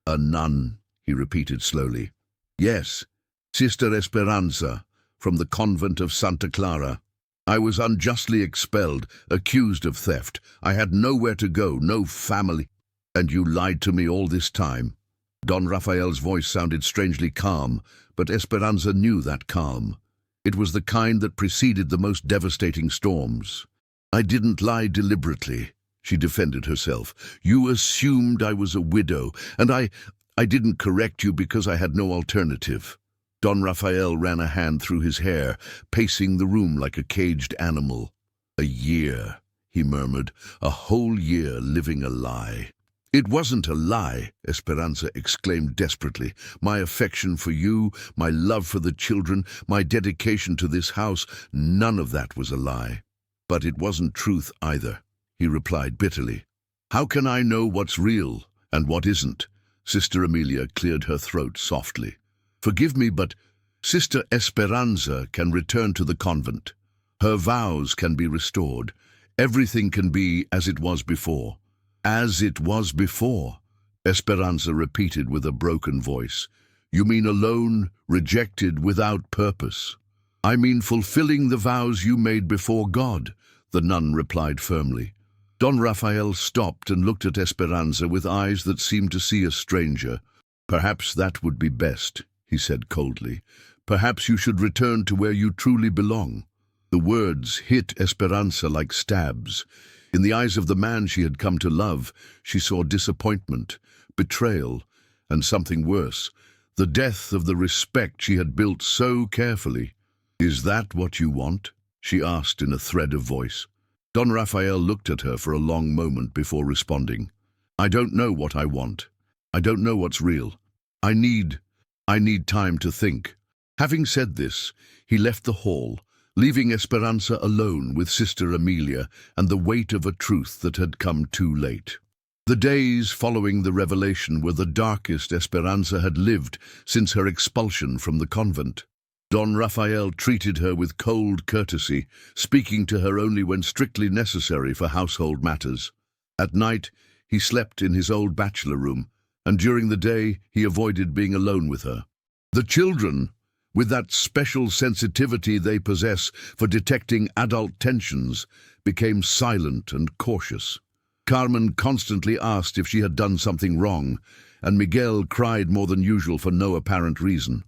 A nun, he repeated slowly. Yes, Sister Esperanza, from the convent of Santa Clara. I was unjustly expelled, accused of theft. I had nowhere to go, no family. And you lied to me all this time. Don Raphael's voice sounded strangely calm, but Esperanza knew that calm. It was the kind that preceded the most devastating storms. I didn't lie deliberately, she defended herself. You assumed I was a widow, and I didn't correct you because I had no alternative. Don Raphael ran a hand through his hair, pacing the room like a caged animal. A year, he murmured, a whole year living a lie. It wasn't a lie, Esperanza exclaimed desperately. My affection for you, my love for the children, my dedication to this house, none of that was a lie. But it wasn't truth either, he replied bitterly. How can I know what's real and what isn't? Sister Emilia cleared her throat softly. Forgive me, but Sister Esperanza can return to the convent. Her vows can be restored. Everything can be as it was before. As it was before, Esperanza repeated with a broken voice. You mean alone, rejected, without purpose? I mean fulfilling the vows you made before God, the nun replied firmly. Don Raphael stopped and looked at Esperanza with eyes that seemed to see a stranger. Perhaps that would be best, he said coldly. Perhaps you should return to where you truly belong. The words hit Esperanza like stabs. In the eyes of the man she had come to love, she saw disappointment, betrayal, and something worse, the death of the respect she had built so carefully. Is that what you want? She asked in a thread of voice. Don Raphael looked at her for a long moment before responding. I don't know what I want. I don't know what's real. I need time to think. Having said this, he left the hall, leaving Esperanza alone with Sister Emilia and the weight of a truth that had come too late. The days following the revelation were the darkest Esperanza had lived since her expulsion from the convent. Don Raphael treated her with cold courtesy, speaking to her only when strictly necessary for household matters. At night, he slept in his old bachelor room, and during the day he avoided being alone with her. The children, with that special sensitivity they possess for detecting adult tensions, became silent and cautious. Carmen constantly asked if she had done something wrong, and Miguel cried more than usual for no apparent reason.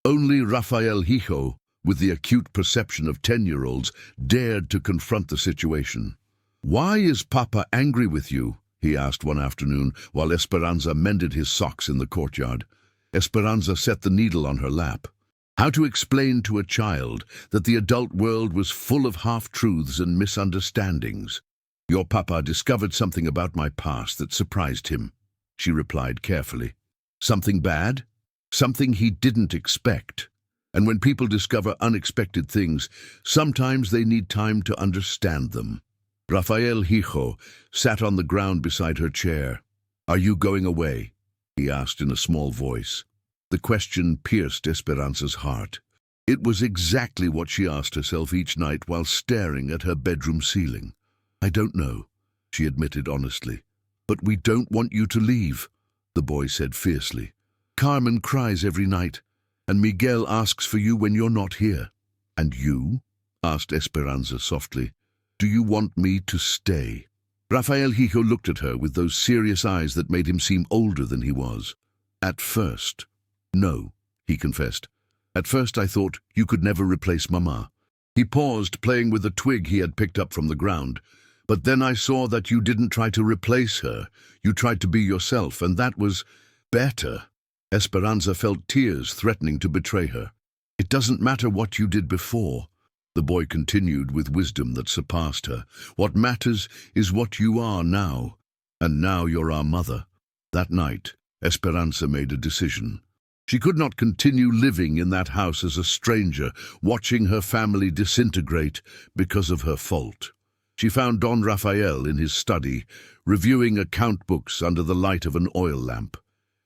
Only Rafael Hijo, with the acute perception of 10-year-olds, dared to confront the situation. Why is Papa angry with you? He asked one afternoon while Esperanza mended his socks in the courtyard. Esperanza set the needle on her lap. How to explain to a child that the adult world was full of half-truths and misunderstandings? Your papa discovered something about my past that surprised him, she replied carefully. Something bad? Something he didn't expect. And when people discover unexpected things, sometimes they need time to understand them. Rafael Hijo sat on the ground beside her chair. Are you going away? He asked in a small voice. The question pierced Esperanza's heart. It was exactly what she asked herself each night while staring at her bedroom ceiling. I don't know, she admitted honestly. But we don't want you to leave, the boy said fiercely. Carmen cries every night, and Miguel asks for you when you're not here. And you? Asked Esperanza softly. Do you want me to stay? Rafael Hijo looked at her with those serious eyes that made him seem older than he was. At first. No, he confessed. At first I thought you could never replace Mama. He paused, playing with a twig he had picked up from the ground. But then I saw that you didn't try to replace her. You tried to be yourself, and that was better. Esperanza felt tears threatening to betray her. It doesn't matter what you did before, the boy continued with wisdom that surpassed her. What matters is what you are now, and now you're our mother. That night, Esperanza made a decision. She could not continue living in that house as a stranger, watching her family disintegrate because of her fault. She found Don Rafael in his study, reviewing account books under the light of an oil lamp.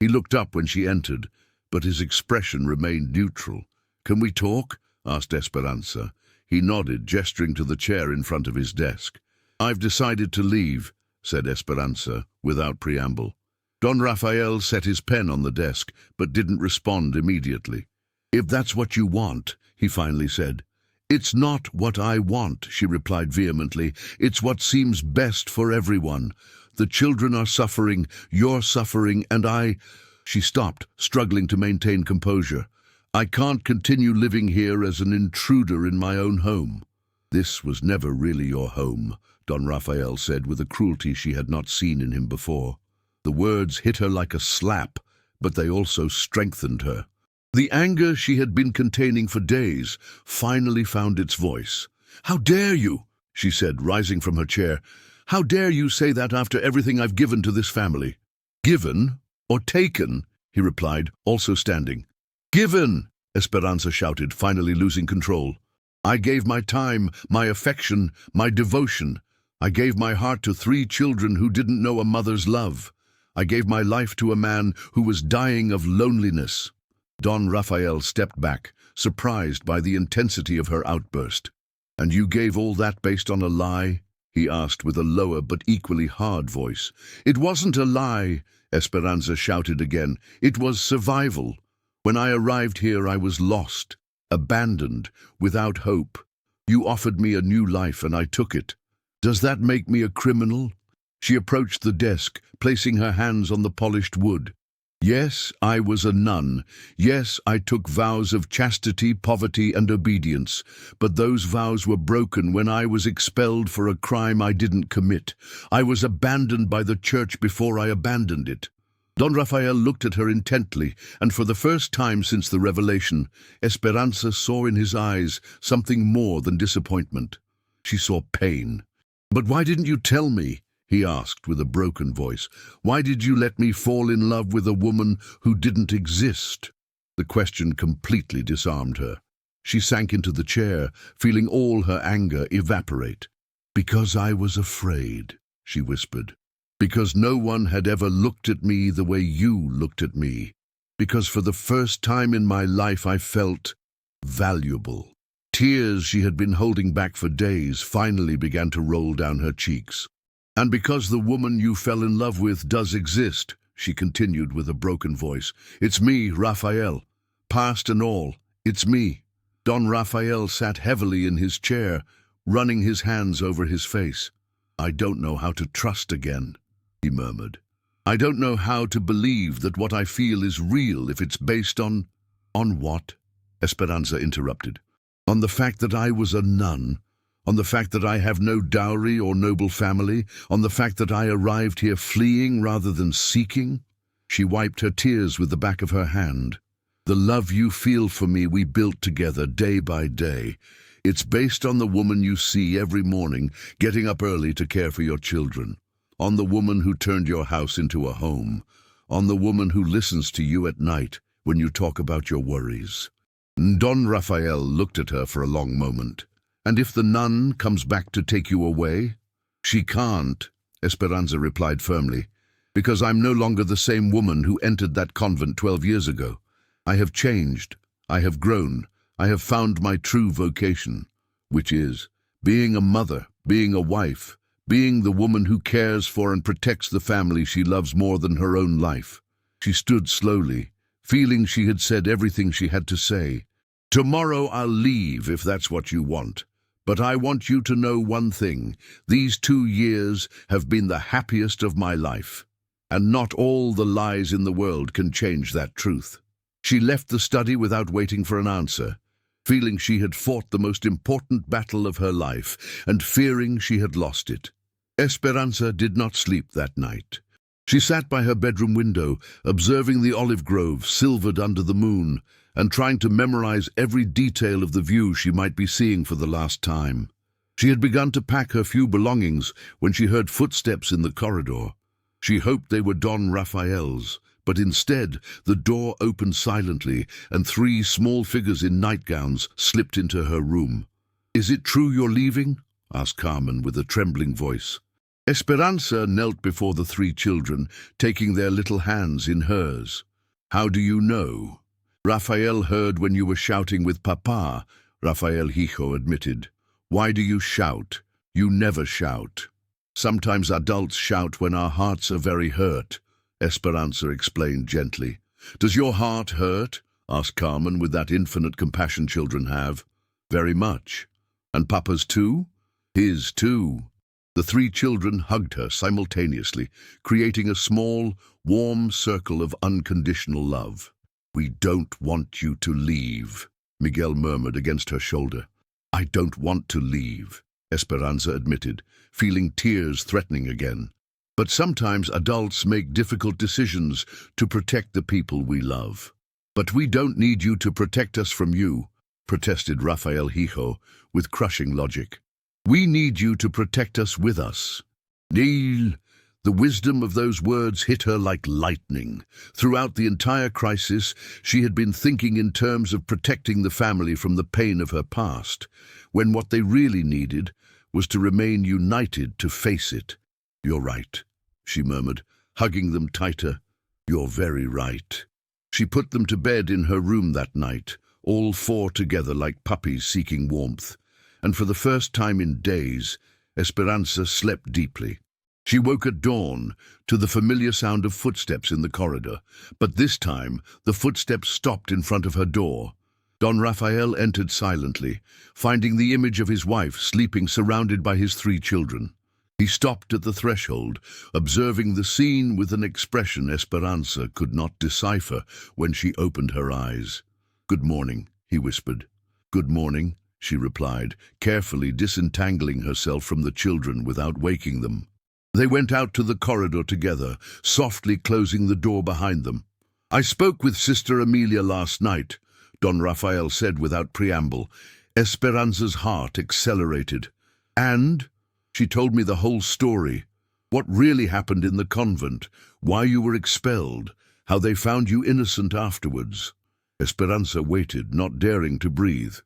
He looked up when she entered, but his expression remained neutral. "Can we talk?" asked Esperanza. He nodded, gesturing to the chair in front of his desk. "I've decided to leave," said Esperanza, without preamble. Don Rafael set his pen on the desk, but didn't respond immediately. "If that's what you want," he finally said. "It's not what I want," she replied vehemently. "It's what seems best for everyone. The children are suffering, you're suffering, and I—" She stopped, struggling to maintain composure. "I can't continue living here as an intruder in my own home." "This was never really your home," Don Rafael said with a cruelty she had not seen in him before. The words hit her like a slap, but they also strengthened her. The anger she had been containing for days finally found its voice. "How dare you?" she said, rising from her chair. "How dare you say that after everything I've given to this family?" "Given or taken?" he replied, also standing. "Given!" Esperanza shouted, finally losing control. "I gave my time, my affection, my devotion. I gave my heart to 3 children who didn't know a mother's love. I gave my life to a man who was dying of loneliness." Don Rafael stepped back, surprised by the intensity of her outburst. "And you gave all that based on a lie?" he asked with a lower but equally hard voice. "It wasn't a lie," Esperanza shouted again. "It was survival. When I arrived here, I was lost, abandoned, without hope. You offered me a new life, and I took it. Does that make me a criminal?" She approached the desk, placing her hands on the polished wood. "Yes, I was a nun. Yes, I took vows of chastity, poverty, and obedience. But those vows were broken when I was expelled for a crime I didn't commit. I was abandoned by the church before I abandoned it." Don Rafael looked at her intently, and for the first time since the revelation, Esperanza saw in his eyes something more than disappointment. She saw pain. "But why didn't you tell me?" he asked with a broken voice. "Why did you let me fall in love with a woman who didn't exist?" The question completely disarmed her. She sank into the chair, feeling all her anger evaporate. "Because I was afraid," she whispered. "Because no one had ever looked at me the way you looked at me. Because for the first time in my life I felt valuable." Tears she had been holding back for days finally began to roll down her cheeks. "And because the woman you fell in love with does exist," she continued with a broken voice. "It's me, Rafael. Past and all, it's me." Don Rafael sat heavily in his chair, running his hands over his face. "I don't know how to trust again," he murmured. "I don't know how to believe that what I feel is real if it's based on—" "On what?" Esperanza interrupted. "On the fact that I was a nun. On the fact that I have no dowry or noble family, on the fact that I arrived here fleeing rather than seeking." She wiped her tears with the back of her hand. "The love you feel for me we built together day by day. It's based on the woman you see every morning, getting up early to care for your children. On the woman who turned your house into a home. On the woman who listens to you at night when you talk about your worries." Don Rafael looked at her for a long moment. "And if the nun comes back to take you away?" "She can't," Esperanza replied firmly, "because I'm no longer the same woman who entered that convent 12 years ago. I have changed. I have grown. I have found my true vocation, which is being a mother, being a wife, being the woman who cares for and protects the family she loves more than her own life." She stood slowly, feeling she had said everything she had to say. "Tomorrow I'll leave if that's what you want. But I want you to know one thing. These 2 years have been the happiest of my life. And not all the lies in the world can change that truth." She left the study without waiting for an answer, feeling she had fought the most important battle of her life and fearing she had lost it. Esperanza did not sleep that night. She sat by her bedroom window, observing the olive grove silvered under the moon, and trying to memorize every detail of the view she might be seeing for the last time. She had begun to pack her few belongings when she heard footsteps in the corridor. She hoped they were Don Rafael's, But instead, the door opened silently, and three small figures in nightgowns slipped into her room. "Is it true you're leaving?" asked Carmen with a trembling voice. Esperanza knelt before the three children, taking their little hands in hers. "How do you know?" "Rafael heard when you were shouting with Papa," Rafael Hijo admitted. "Why do you shout? You never shout." "Sometimes adults shout when our hearts are very hurt," Esperanza explained gently. "Does your heart hurt?" asked Carmen with that infinite compassion children have. "Very much." "And Papa's too?" "His too." The three children hugged her simultaneously, creating a small, warm circle of unconditional love. "We don't want you to leave," Miguel murmured against her shoulder. "I don't want to leave," Esperanza admitted, feeling tears threatening again. "But sometimes adults make difficult decisions to protect the people we love." "But we don't need you to protect us from you," protested Rafael Hijo with crushing logic. "We need you to protect us with us." "Neil!" The wisdom of those words hit her like lightning. Throughout the entire crisis, she had been thinking in terms of protecting the family from the pain of her past, when what they really needed was to remain united to face it. "You're right," she murmured, hugging them tighter. "You're very right." She put them to bed in her room that night, all four together like puppies seeking warmth. And for the first time in days, Esperanza slept deeply. She woke at dawn to the familiar sound of footsteps in the corridor, but this time the footsteps stopped in front of her door. Don Rafael entered silently, finding the image of his wife sleeping surrounded by his three children. He stopped at the threshold, observing the scene with an expression Esperanza could not decipher when she opened her eyes. "Good morning," he whispered. "Good morning," she replied, carefully disentangling herself from the children without waking them. They went out to the corridor together, softly closing the door behind them. "I spoke with Sister Amelia last night," Don Rafael said without preamble. Esperanza's heart accelerated. "And?" "She told me the whole story. What really happened in the convent, why you were expelled, how they found you innocent afterwards." Esperanza waited, not daring to breathe.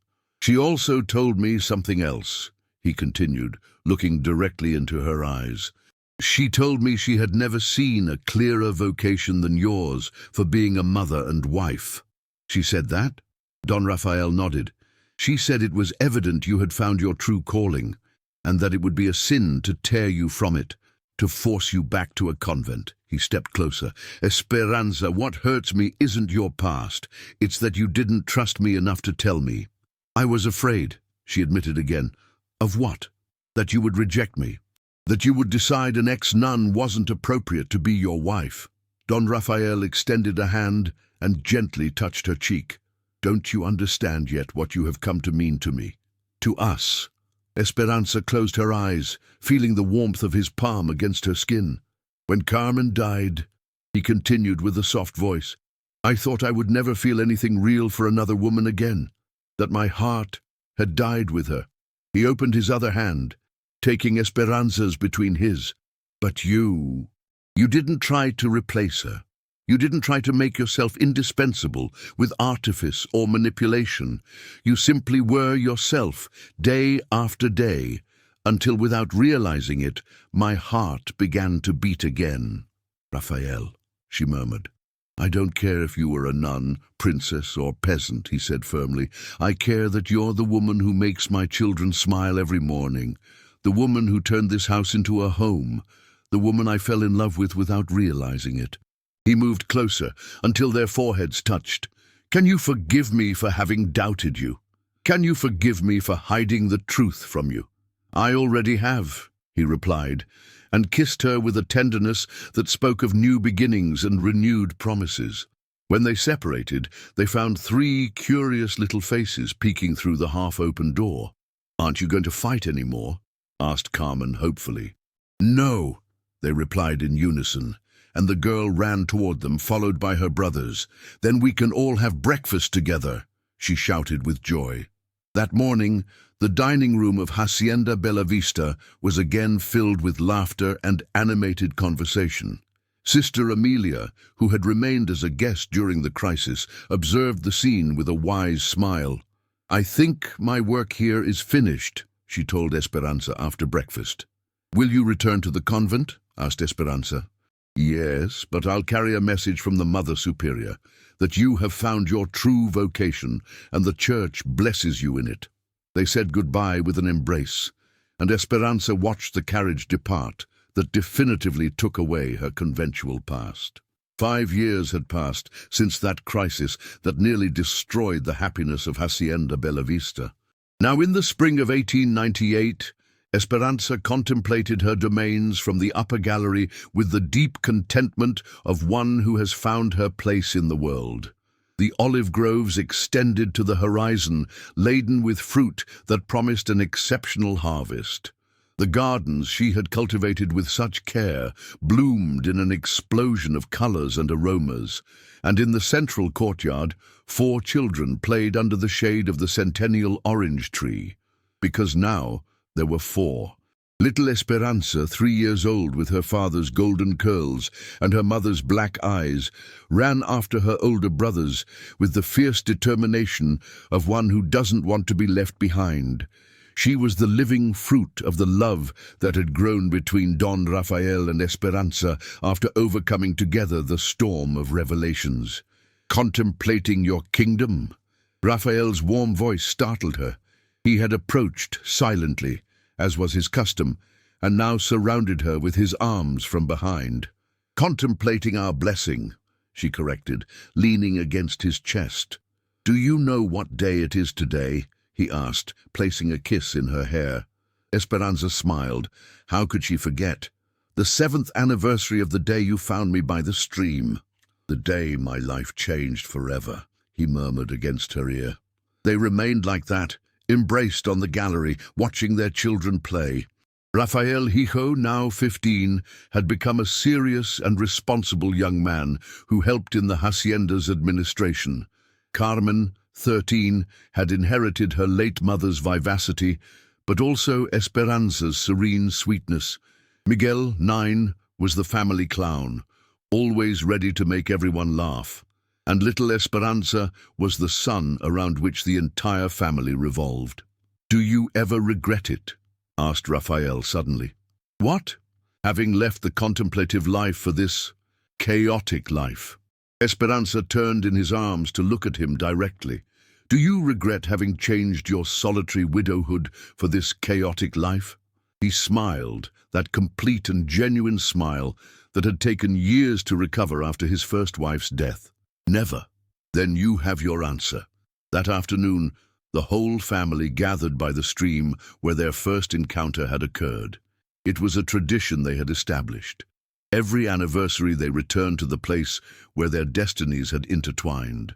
"She also told me something else," he continued, looking directly into her eyes. "She told me she had never seen a clearer vocation than yours for being a mother and wife." "She said that?" Don Rafael nodded. "She said it was evident you had found your true calling, and that it would be a sin to tear you from it, to force you back to a convent." He stepped closer. "Esperanza, what hurts me isn't your past. It's that you didn't trust me enough to tell me." "I was afraid," she admitted again. "Of what?" "That you would reject me. That you would decide an ex-nun wasn't appropriate to be your wife." Don Rafael extended a hand and gently touched her cheek. "Don't you understand yet what you have come to mean to me? To us?" Esperanza closed her eyes, feeling the warmth of his palm against her skin. "When Carmen died," he continued with a soft voice, "I thought I would never feel anything real for another woman again. That my heart had died with her." He opened his other hand, taking Esperanza's between his. "But you didn't try to replace her. You didn't try to make yourself indispensable with artifice or manipulation. You simply were yourself, day after day, until without realizing it, my heart began to beat again." "Raphael," she murmured. "I don't care if you were a nun, princess, or peasant," he said firmly. "I care that you're the woman who makes my children smile every morning, the woman who turned this house into a home, the woman I fell in love with without realizing it." He moved closer until their foreheads touched. "Can you forgive me for having doubted you? Can you forgive me for hiding the truth from you?" "I already have," he replied, and kissed her with a tenderness that spoke of new beginnings and renewed promises. When they separated, they found three curious little faces peeking through the half-open door. "Aren't you going to fight anymore?" asked Carmen hopefully. "No," they replied in unison, and the girl ran toward them, followed by her brothers. "Then we can all have breakfast together," she shouted with joy. That morning, the dining room of Hacienda Bella Vista was again filled with laughter and animated conversation. Sister Amelia, who had remained as a guest during the crisis, observed the scene with a wise smile. "I think my work here is finished," she told Esperanza after breakfast. "Will you return to the convent?" asked Esperanza. "Yes, but I'll carry a message from the Mother Superior, that you have found your true vocation, and the Church blesses you in it." They said goodbye with an embrace, and Esperanza watched the carriage depart that definitively took away her conventual past. 5 years had passed since that crisis that nearly destroyed the happiness of Hacienda Bellavista. Now in the spring of 1898, Esperanza contemplated her domains from the upper gallery with the deep contentment of one who has found her place in the world. The olive groves extended to the horizon, laden with fruit that promised an exceptional harvest. The gardens she had cultivated with such care bloomed in an explosion of colors and aromas, and in the central courtyard 4 children played under the shade of the centennial orange tree, because now there were 4. Little Esperanza, 3 years old, with her father's golden curls and her mother's black eyes, ran after her older brothers with the fierce determination of one who doesn't want to be left behind. She was the living fruit of the love that had grown between Don Rafael and Esperanza after overcoming together the storm of revelations. "Contemplating your kingdom?" Rafael's warm voice startled her. He had approached silently, as was his custom, and now surrounded her with his arms from behind. "Contemplating our blessing," she corrected, leaning against his chest. "Do you know what day it is today?" he asked, placing a kiss in her hair. Esperanza smiled. How could she forget? "The 7th anniversary of the day you found me by the stream." "The day my life changed forever," he murmured against her ear. They remained like that, embraced on the gallery, watching their children play. Rafael Hijo, now 15, had become a serious and responsible young man who helped in the hacienda's administration. Carmen, 13, had inherited her late mother's vivacity, but also Esperanza's serene sweetness. Miguel, 9, was the family clown, always ready to make everyone laugh. And little Esperanza was the sun around which the entire family revolved. "Do you ever regret it?" asked Rafael suddenly. "What?" "Having left the contemplative life for this chaotic life." Esperanza turned in his arms to look at him directly. "Do you regret having changed your solitary widowhood for this chaotic life?" He smiled, that complete and genuine smile that had taken years to recover after his first wife's death. "Never." "Then you have your answer." That afternoon, the whole family gathered by the stream where their first encounter had occurred. It was a tradition they had established. Every anniversary they returned to the place where their destinies had intertwined.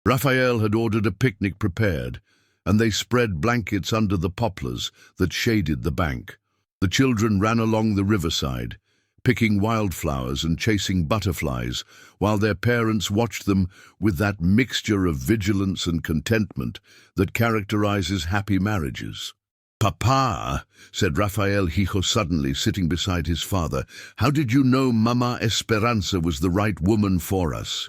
Raphael had ordered a picnic prepared, and they spread blankets under the poplars that shaded the bank. The children ran along the riverside, picking wildflowers and chasing butterflies, while their parents watched them with that mixture of vigilance and contentment that characterizes happy marriages. "Papa," said Rafael Hijo suddenly, sitting beside his father, "how did you know Mama Esperanza was the right woman for us?"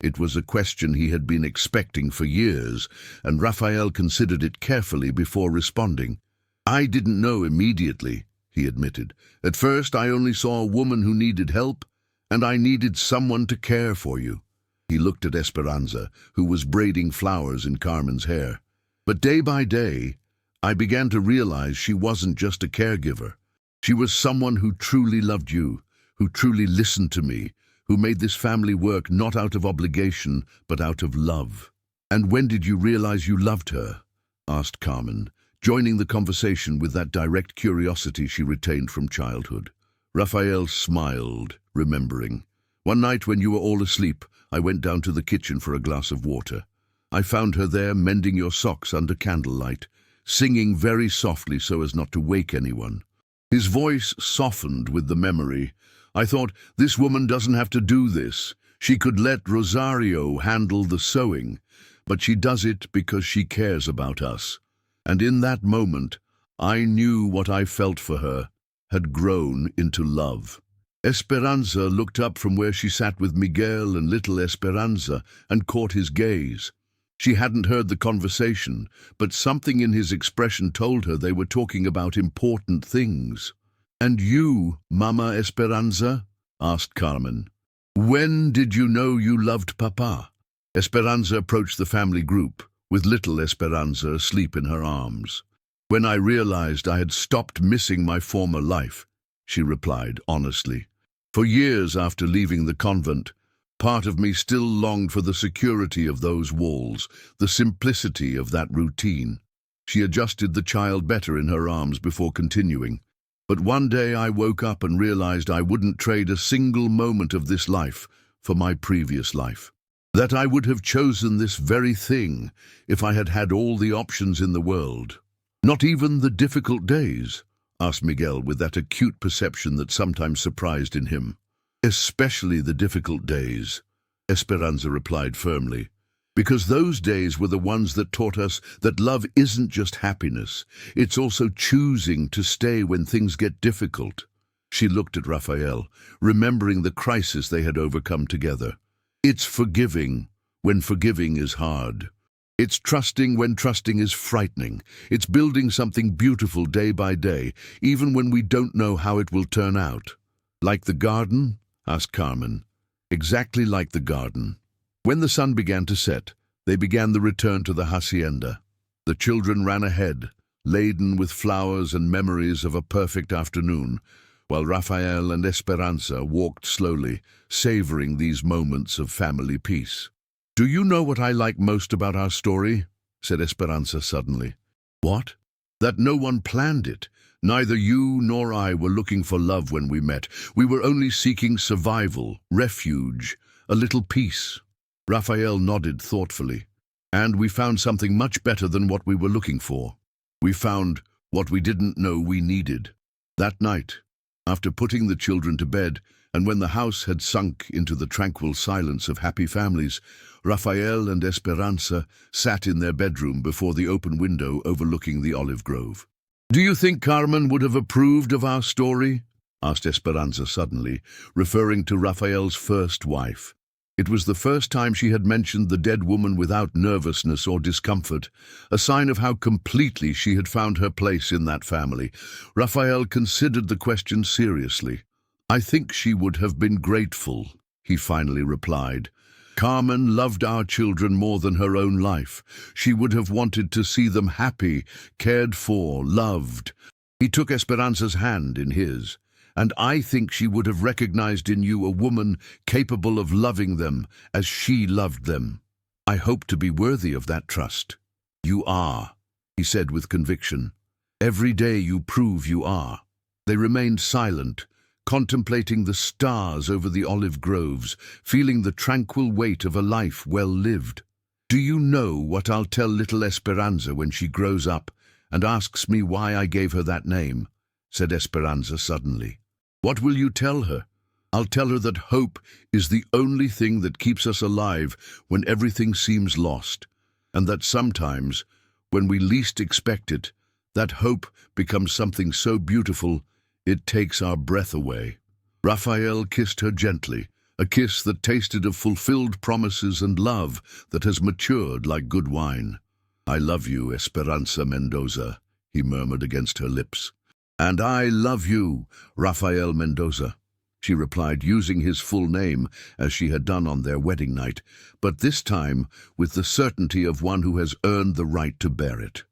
It was a question he had been expecting for years, and Rafael considered it carefully before responding. "I didn't know immediately," he admitted. "At first I only saw a woman who needed help, and I needed someone to care for you." He looked at Esperanza, who was braiding flowers in Carmen's hair. "But day by day, I began to realize she wasn't just a caregiver. She was someone who truly loved you, who truly listened to me, who made this family work not out of obligation, but out of love." "And when did you realize you loved her?" asked Carmen, joining the conversation with that direct curiosity she retained from childhood. Raphael smiled, remembering. "One night when you were all asleep, I went down to the kitchen for a glass of water. I found her there mending your socks under candlelight, singing very softly so as not to wake anyone." His voice softened with the memory. "I thought, this woman doesn't have to do this. She could let Rosario handle the sewing, but she does it because she cares about us." And in that moment, I knew what I felt for her had grown into love. Esperanza looked up from where she sat with Miguel and little Esperanza and caught his gaze. She hadn't heard the conversation, but something in his expression told her they were talking about important things. "And you, Mama Esperanza?" asked Carmen. "When did you know you loved Papa?" Esperanza approached the family group, with little Esperanza asleep in her arms. "When I realized I had stopped missing my former life," she replied honestly. "For years after leaving the convent, part of me still longed for the security of those walls, the simplicity of that routine." She adjusted the child better in her arms before continuing. "But one day I woke up and realized I wouldn't trade a single moment of this life for my previous life. That I would have chosen this very thing if I had had all the options in the world." "Not even the difficult days?" asked Miguel with that acute perception that sometimes surprised in him. "Especially the difficult days," Esperanza replied firmly, "because those days were the ones that taught us that love isn't just happiness, it's also choosing to stay when things get difficult." She looked at Rafael, remembering the crisis they had overcome together. "It's forgiving when forgiving is hard. It's trusting when trusting is frightening. It's building something beautiful day by day, even when we don't know how it will turn out." "Like the garden?" asked Carmen. "Exactly like the garden." When the sun began to set, they began the return to the hacienda. The children ran ahead, laden with flowers and memories of a perfect afternoon, while Rafael and Esperanza walked slowly, savoring these moments of family peace. "Do you know what I like most about our story?" said Esperanza suddenly. "What?" "That no one planned it. Neither you nor I were looking for love when we met. We were only seeking survival, refuge, a little peace." Rafael nodded thoughtfully. "And we found something much better than what we were looking for. We found what we didn't know we needed." That night, after putting the children to bed, and when the house had sunk into the tranquil silence of happy families, Rafael and Esperanza sat in their bedroom before the open window overlooking the olive grove. "Do you think Carmen would have approved of our story?" asked Esperanza suddenly, referring to Rafael's first wife. It was the first time she had mentioned the dead woman without nervousness or discomfort, a sign of how completely she had found her place in that family. Rafael considered the question seriously. "I think she would have been grateful," he finally replied. "Carmen loved our children more than her own life. She would have wanted to see them happy, cared for, loved." He took Esperanza's hand in his. "And I think she would have recognized in you a woman capable of loving them as she loved them. I hope to be worthy of that trust." "You are," he said with conviction. "Every day you prove you are." They remained silent, contemplating the stars over the olive groves, feeling the tranquil weight of a life well lived. "Do you know what I'll tell little Esperanza when she grows up and asks me why I gave her that name?" said Esperanza suddenly. "What will you tell her?" "I'll tell her that hope is the only thing that keeps us alive when everything seems lost, and that sometimes, when we least expect it, that hope becomes something so beautiful it takes our breath away." Raphael kissed her gently, a kiss that tasted of fulfilled promises and love that has matured like good wine. "I love you, Esperanza Mendoza," he murmured against her lips. "And I love you, Rafael Mendoza," she replied, using his full name as she had done on their wedding night, but this time with the certainty of one who has earned the right to bear it.